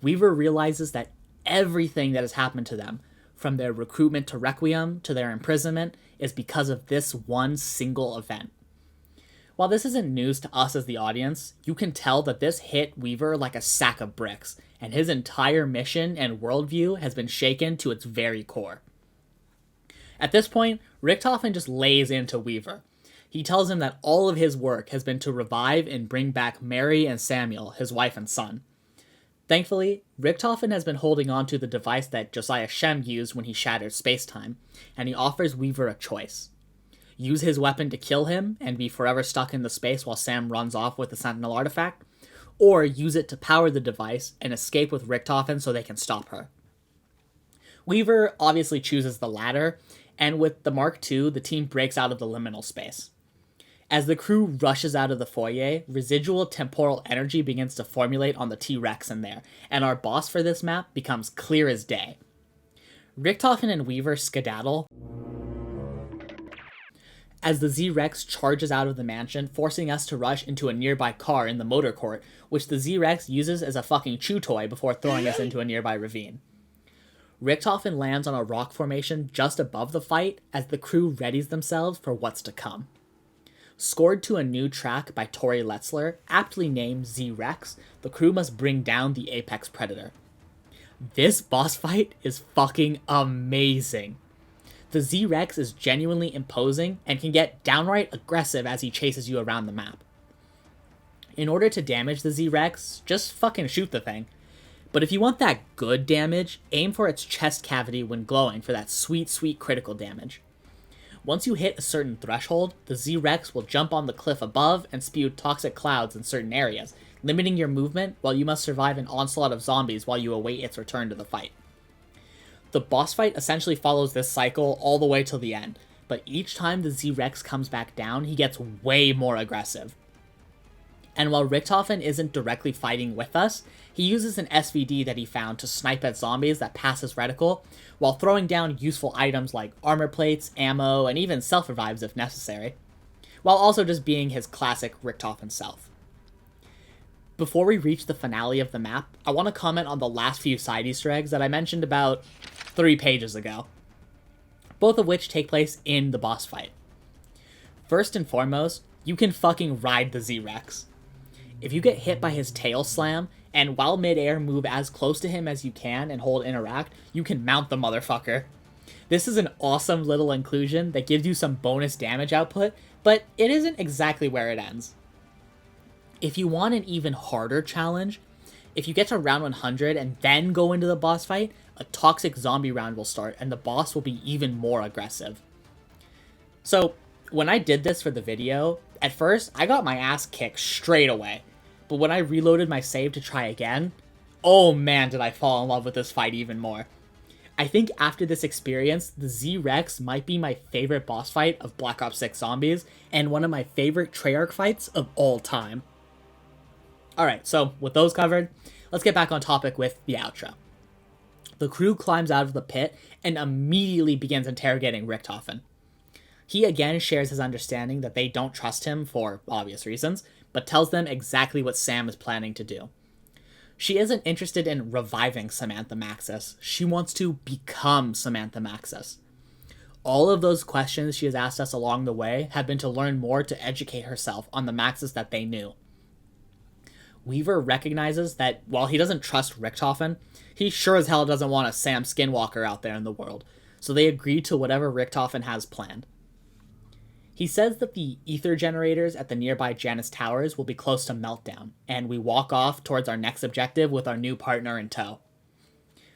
S1: Weaver realizes that everything that has happened to them, from their recruitment to Requiem to their imprisonment, is because of this one single event. While this isn't news to us as the audience, you can tell that this hit Weaver like a sack of bricks, and his entire mission and worldview has been shaken to its very core. At this point, Richtofen just lays into Weaver. He tells him that all of his work has been to revive and bring back Mary and Samuel, his wife and son. Thankfully, Richtofen has been holding on to the device that Josiah Shem used when he shattered space-time, and he offers Weaver a choice. Use his weapon to kill him and be forever stuck in the space while Sam runs off with the Sentinel artifact, or use it to power the device and escape with Richtofen so they can stop her. Weaver obviously chooses the latter, and with the Mark II, the team breaks out of the liminal space. As the crew rushes out of the foyer, residual temporal energy begins to formulate on the T-Rex in there, and our boss for this map becomes clear as day. Richtofen and Weaver skedaddle. as the Z-Rex charges out of the mansion, forcing us to rush into a nearby car in the motor court, which the Z-Rex uses as a fucking chew toy before throwing us into a nearby ravine. Richthofen lands on a rock formation just above the fight as the crew readies themselves for what's to come. Scored to a new track by Tori Letzler, aptly named Z-Rex, the crew must bring down the apex predator. This boss fight is fucking amazing. The Z-Rex is genuinely imposing and can get downright aggressive as he chases you around the map. In order to damage the Z-Rex, just fucking shoot the thing. But if you want that good damage, aim for its chest cavity when glowing for that sweet, sweet critical damage. Once you hit a certain threshold, the Z-Rex will jump on the cliff above and spew toxic clouds in certain areas, limiting your movement while you must survive an onslaught of zombies while you await its return to the fight. The boss fight essentially follows this cycle all the way till the end, but each time the Z-Rex comes back down, he gets way more aggressive. And while Richthofen isn't directly fighting with us, he uses an SVD that he found to snipe at zombies that pass his reticle, while throwing down useful items like armor plates, ammo, and even self-revives if necessary, while also just being his classic Richthofen self. Before we reach the finale of the map, I want to comment on the last few side Easter eggs that I mentioned about 3 pages ago, both of which take place in the boss fight. First and foremost, you can fucking ride the Z-Rex. If you get hit by his tail slam, and while mid-air move as close to him as you can and hold interact, you can mount the motherfucker. This is an awesome little inclusion that gives you some bonus damage output, but it isn't exactly where it ends. If you want an even harder challenge, if you get to round 100 and then go into the boss fight, a toxic zombie round will start and the boss will be even more aggressive. So, when I did this for the video, at first I got my ass kicked straight away, but when I reloaded my save to try again, oh man did I fall in love with this fight even more. I think after this experience, the Z-Rex might be my favorite boss fight of Black Ops 6 Zombies, and one of my favorite Treyarch fights of all time. Alright, so with those covered, let's get back on topic with the outro. The crew climbs out of the pit and immediately begins interrogating Richthofen. He again shares his understanding that they don't trust him for obvious reasons, but tells them exactly what Sam is planning to do. She isn't interested in reviving Samantha Maxis, she wants to become Samantha Maxis. All of those questions she has asked us along the way have been to learn more to educate herself on the Maxis that they knew. Weaver recognizes that while he doesn't trust Richthofen, he sure as hell doesn't want a Sam Skinwalker out there in the world, so they agree to whatever Richthofen has planned. He says that the ether generators at the nearby Janus Towers will be close to meltdown, and we walk off towards our next objective with our new partner in tow.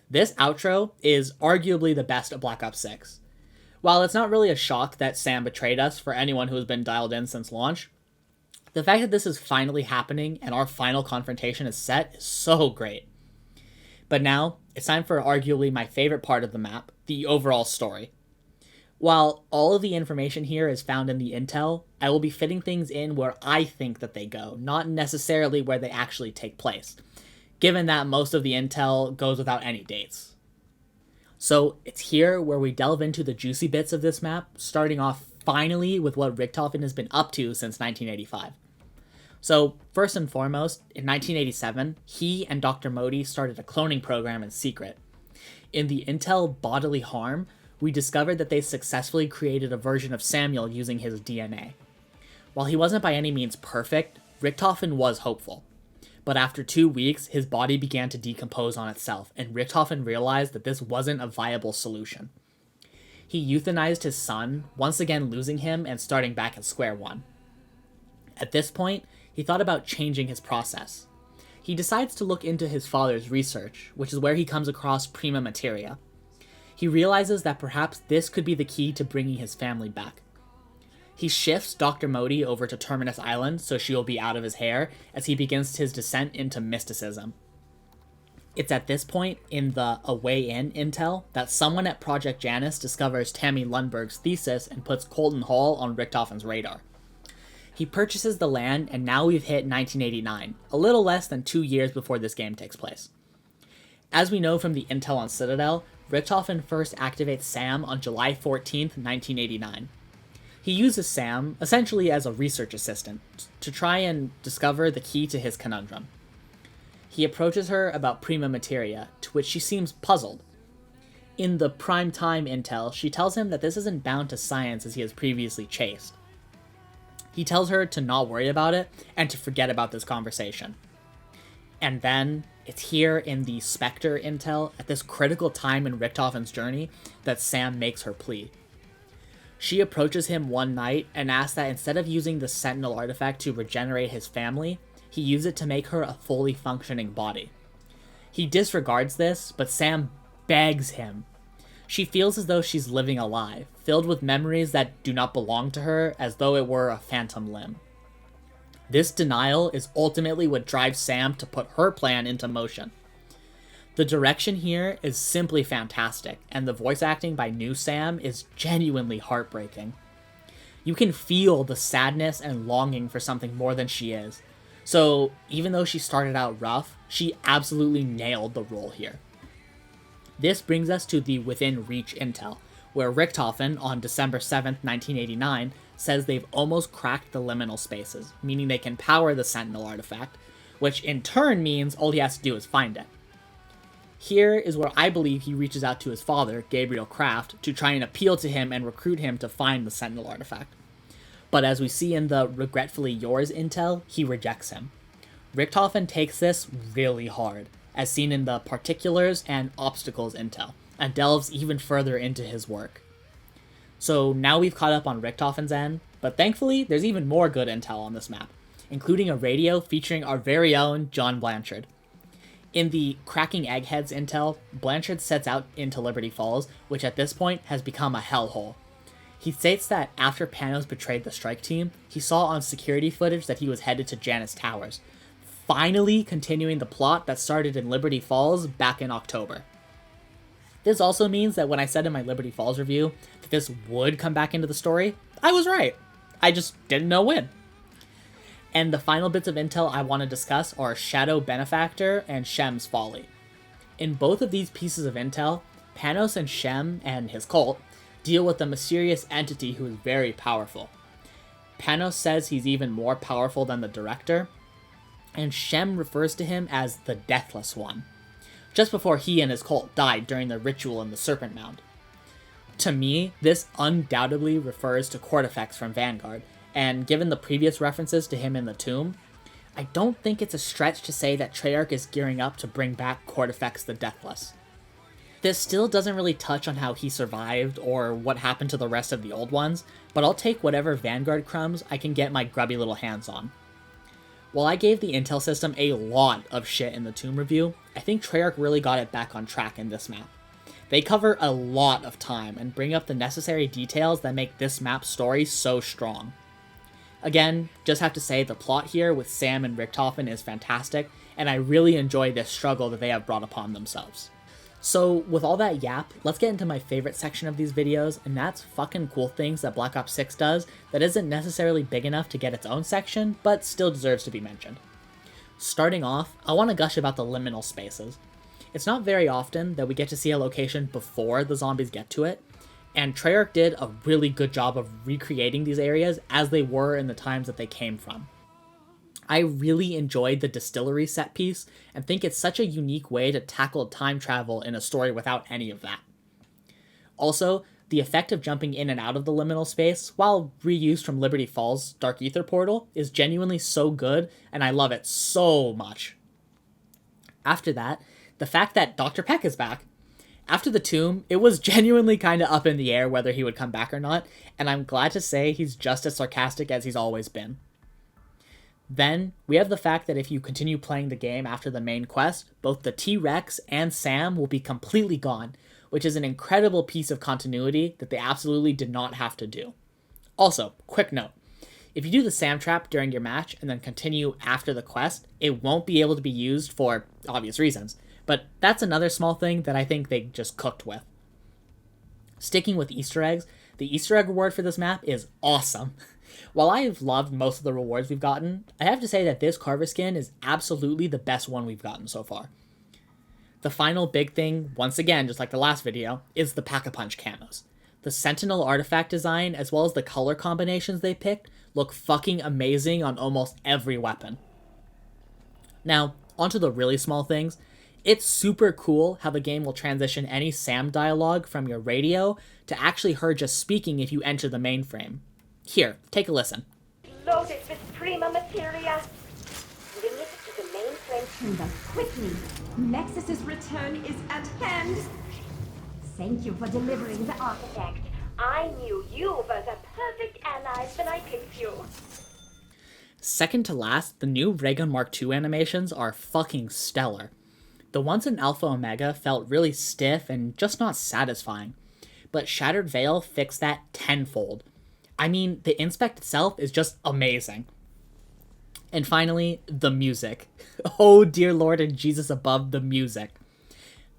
S1: This outro is arguably the best of Black Ops 6. While it's not really a shock that Sam betrayed us for anyone who has been dialed in since launch, the fact that this is finally happening and our final confrontation is set is so great. But now, it's time for arguably my favorite part of the map, the overall story. While all of the information here is found in the intel, I will be fitting things in where I think that they go, not necessarily where they actually take place, given that most of the intel goes without any dates. So it's here where we delve into the juicy bits of this map, starting off finally with what Richthofen has been up to since 1985. So, first and foremost, in 1987, he and Dr. Modi started a cloning program in secret. In the intel Bodily Harm, we discovered that they successfully created a version of Samuel using his DNA. While he wasn't by any means perfect, Richthofen was hopeful. But after 2 weeks, his body began to decompose on itself, and Richthofen realized that this wasn't a viable solution. He euthanized his son, once again losing him and starting back at square one. At this point, he thought about changing his process. He decides to look into his father's research, which is where he comes across prima materia. He realizes that perhaps this could be the key to bringing his family back. He shifts Dr. Modi over to Terminus Island so she will be out of his hair as he begins his descent into mysticism. It's at this point in the A Way In intel that someone at Project Janus discovers Tammy Lundberg's thesis and puts Colton Hall on Richthofen's radar. He purchases the land, and now we've hit 1989, a little less than 2 years before this game takes place. As we know from the intel on Citadel, Richthofen first activates Sam on July 14th, 1989. He uses Sam essentially as a research assistant to try and discover the key to his conundrum. He approaches her about prima materia, to which she seems puzzled. In the prime time intel, she tells him that this isn't bound to science as he has previously chased. He tells her to not worry about it and to forget about this conversation. And then, it's here in the Spectre intel, at this critical time in Richtofen's journey, that Sam makes her plea. She approaches him one night and asks that instead of using the Sentinel artifact to regenerate his family, he use it to make her a fully functioning body. He disregards this, but Sam begs him. She feels as though she's living a lie, filled with memories that do not belong to her, as though it were a phantom limb. This denial is ultimately what drives Sam to put her plan into motion. The direction here is simply fantastic, and the voice acting by new Sam is genuinely heartbreaking. You can feel the sadness and longing for something more than she is. So even though she started out rough, she absolutely nailed the role here. This brings us to the Within Reach intel, where Richtofen, on December 7th, 1989, says they've almost cracked the liminal spaces, meaning they can power the Sentinel artifact, which in turn means all he has to do is find it. Here is where I believe he reaches out to his father, Gabriel Kraft, to try and appeal to him and recruit him to find the Sentinel artifact. But as we see in the Regretfully Yours intel, he rejects him. Richtofen takes this really hard, as seen in the Particulars and Obstacles intel, and delves even further into his work. So now we've caught up on Richtofen's end, but thankfully there's even more good intel on this map, including a radio featuring our very own John Blanchard. In the Cracking Eggheads intel, Blanchard sets out into Liberty Falls, which at this point has become a hellhole. He states that after Panos betrayed the strike team, he saw on security footage that he was headed to Janus Towers, finally continuing the plot that started in Liberty Falls back in October. This also means that when I said in my Liberty Falls review that this would come back into the story, I was right. I just didn't know when. And the final bits of intel I want to discuss are Shadow Benefactor and Shem's Folly. In both of these pieces of intel, Panos and Shem and his cult deal with a mysterious entity who is very powerful. Panos says he's even more powerful than the director, and Shem refers to him as the Deathless One, just before he and his cult died during the ritual in the Serpent Mound. To me, this undoubtedly refers to Cortifex from Vanguard, and given the previous references to him in the tomb, I don't think it's a stretch to say that Treyarch is gearing up to bring back Cortifex the Deathless. This still doesn't really touch on how he survived or what happened to the rest of the old ones, but I'll take whatever Vanguard crumbs I can get my grubby little hands on. While I gave the intel system a lot of shit in the Tomb review, I think Treyarch really got it back on track in this map. They cover a lot of time and bring up the necessary details that make this map's story so strong. Again, just have to say the plot here with Sam and Richtofen is fantastic, and I really enjoy this struggle that they have brought upon themselves. So with all that yap, let's get into my favorite section of these videos, and that's fucking cool things that Black Ops 6 does that isn't necessarily big enough to get its own section, but still deserves to be mentioned. Starting off, I want to gush about the liminal spaces. It's not very often that we get to see a location before the zombies get to it, and Treyarch did a really good job of recreating these areas as they were in the times that they came from. I really enjoyed the distillery set piece and think it's such a unique way to tackle time travel in a story without any of that. Also, the effect of jumping in and out of the liminal space, while reused from Liberty Falls' Dark Ether portal, is genuinely so good, and I love it so much. After that, the fact that Dr. Peck is back. After the tomb, it was genuinely kinda up in the air whether he would come back or not, and I'm glad to say he's just as sarcastic as he's always been. Then, we have the fact that if you continue playing the game after the main quest, both the T-Rex and Sam will be completely gone, which is an incredible piece of continuity that they absolutely did not have to do. Also, quick note, if you do the Sam trap during your match and then continue after the quest, it won't be able to be used for obvious reasons, but that's another small thing that I think they just cooked with. Sticking with Easter eggs, the Easter egg reward for this map is awesome. While I've loved most of the rewards we've gotten, I have to say that this Carver skin is absolutely the best one we've gotten so far. The final big thing, once again, just like the last video, is the Pack-a-Punch camos. The Sentinel artifact design, as well as the color combinations they picked, look fucking amazing on almost every weapon. Now, onto the really small things. It's super cool how the game will transition any SAM dialogue from your radio to actually her just speaking if you enter the mainframe. Here, take a listen.
S8: Loaded with prima materia. Bring it to the mainframe.
S4: Timber, quickly! Nexus's return is at hand! Thank you for delivering the artifact.
S8: I knew you were the perfect allies when I picked you.
S1: Second to last, the new Raygun Mark II animations are fucking stellar. The ones in Alpha Omega felt really stiff and just not satisfying, but Shattered Veil fixed that tenfold. I mean, the inspect itself is just amazing. And finally, the music. Oh dear Lord and Jesus above, the music.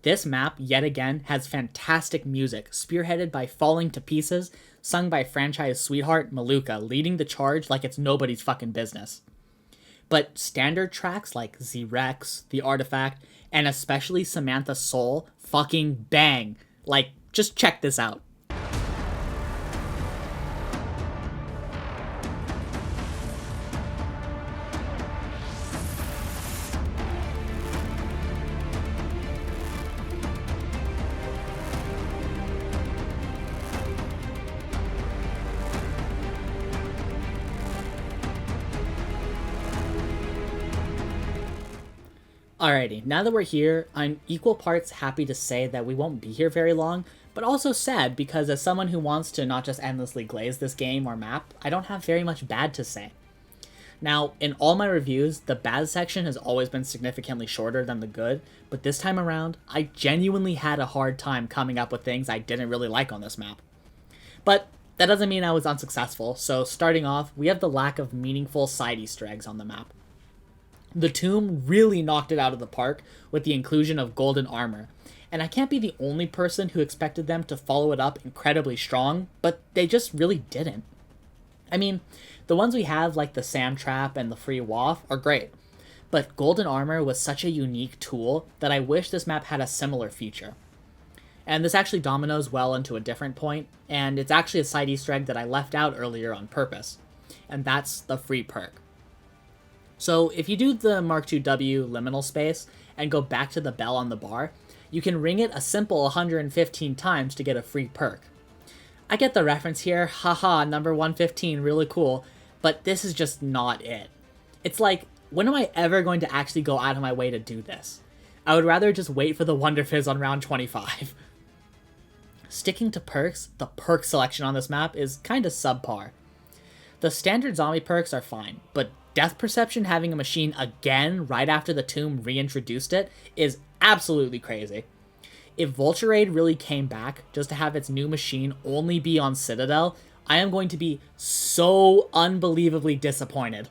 S1: This map, yet again, has fantastic music, spearheaded by Falling to Pieces, sung by franchise sweetheart Maluka, leading the charge like it's nobody's fucking business. But standard tracks like Z-Rex, The Artifact, and especially Samantha's Soul fucking bang. Like, just check this out. Alrighty, now that we're here, I'm equal parts happy to say that we won't be here very long, but also sad because as someone who wants to not just endlessly glaze this game or map, I don't have very much bad to say. Now, in all my reviews, the bad section has always been significantly shorter than the good, but this time around, I genuinely had a hard time coming up with things I didn't really like on this map. But that doesn't mean I was unsuccessful, so starting off, we have the lack of meaningful side Easter eggs on the map. The tomb really knocked it out of the park with the inclusion of golden armor, and I can't be the only person who expected them to follow it up incredibly strong, but they just really didn't. I mean, the ones we have like the Sam Trap and the Free Waff are great, but golden armor was such a unique tool that I wish this map had a similar feature. And this actually dominoes well into a different point, and it's actually a side Easter egg that I left out earlier on purpose, and that's the free perk. So if you do the Mark II W liminal space and go back to the bell on the bar, you can ring it a simple 115 times to get a free perk. I get the reference here, haha, number 115, really cool, but this is just not it. It's like, when am I ever going to actually go out of my way to do this? I would rather just wait for the Wonder Fizz on round 25. Sticking to perks, the perk selection on this map is kinda subpar. The standard zombie perks are fine, but Death Perception having a machine again right after the tomb reintroduced it is absolutely crazy. If Vulture Raid really came back just to have its new machine only be on Citadel, I am going to be so unbelievably disappointed.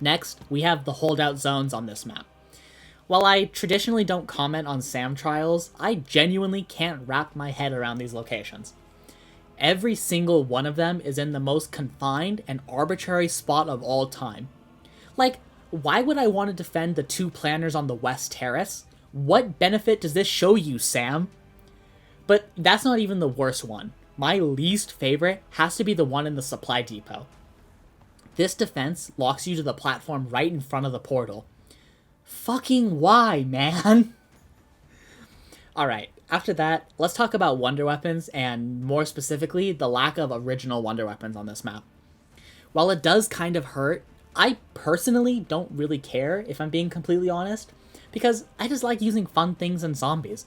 S1: Next, we have the holdout zones on this map. While I traditionally don't comment on SAM trials, I genuinely can't wrap my head around these locations. Every single one of them is in the most confined and arbitrary spot of all time. Like, why would I want to defend the two planners on the West Terrace? What benefit does this show you, Sam? But that's not even the worst one. My least favorite has to be the one in the supply depot. This defense locks you to the platform right in front of the portal. Fucking why, man? Alright, after that, let's talk about wonder weapons, and more specifically, the lack of original wonder weapons on this map. While it does kind of hurt, I personally don't really care, if I'm being completely honest, because I just like using fun things and zombies.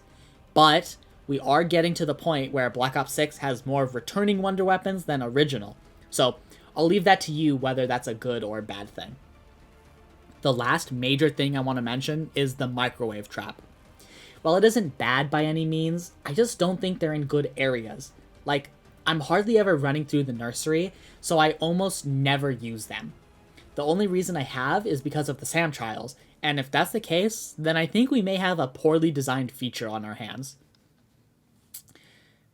S1: But we are getting to the point where Black Ops 6 has more of returning wonder weapons than original, so I'll leave that to you whether that's a good or bad thing. The last major thing I want to mention is the microwave trap. While it isn't bad by any means, I just don't think they're in good areas. Like, I'm hardly ever running through the nursery, so I almost never use them. The only reason I have is because of the SAM trials, and if that's the case, then I think we may have a poorly designed feature on our hands.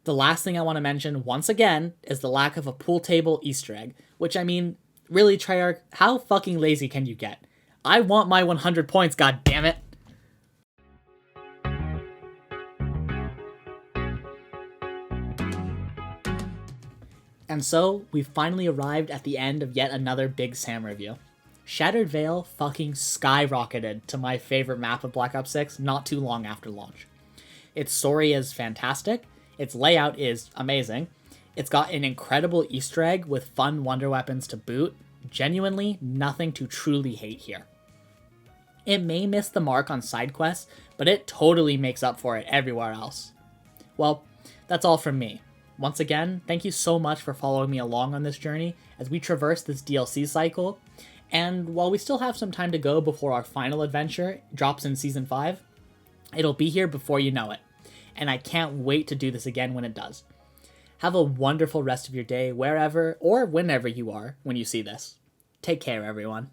S1: The last thing I want to mention, once again, is the lack of a pool table Easter egg, which I mean, really Treyarch, how fucking lazy can you get? I want my 100 points, goddammit! And so, we've finally arrived at the end of yet another Big Sam review. Shattered Veil fucking skyrocketed to my favorite map of Black Ops 6 not too long after launch. Its story is fantastic, its layout is amazing, it's got an incredible Easter egg with fun wonder weapons to boot, genuinely nothing to truly hate here. It may miss the mark on side quests, but it totally makes up for it everywhere else. Well, that's all from me. Once again, thank you so much for following me along on this journey as we traverse this DLC cycle, and while we still have some time to go before our final adventure drops in Season 5, it'll be here before you know it, and I can't wait to do this again when it does. Have a wonderful rest of your day wherever or whenever you are when you see this. Take care, everyone.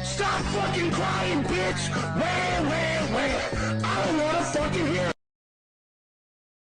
S3: Stop fucking crying, bitch! Where? I don't wanna fucking hear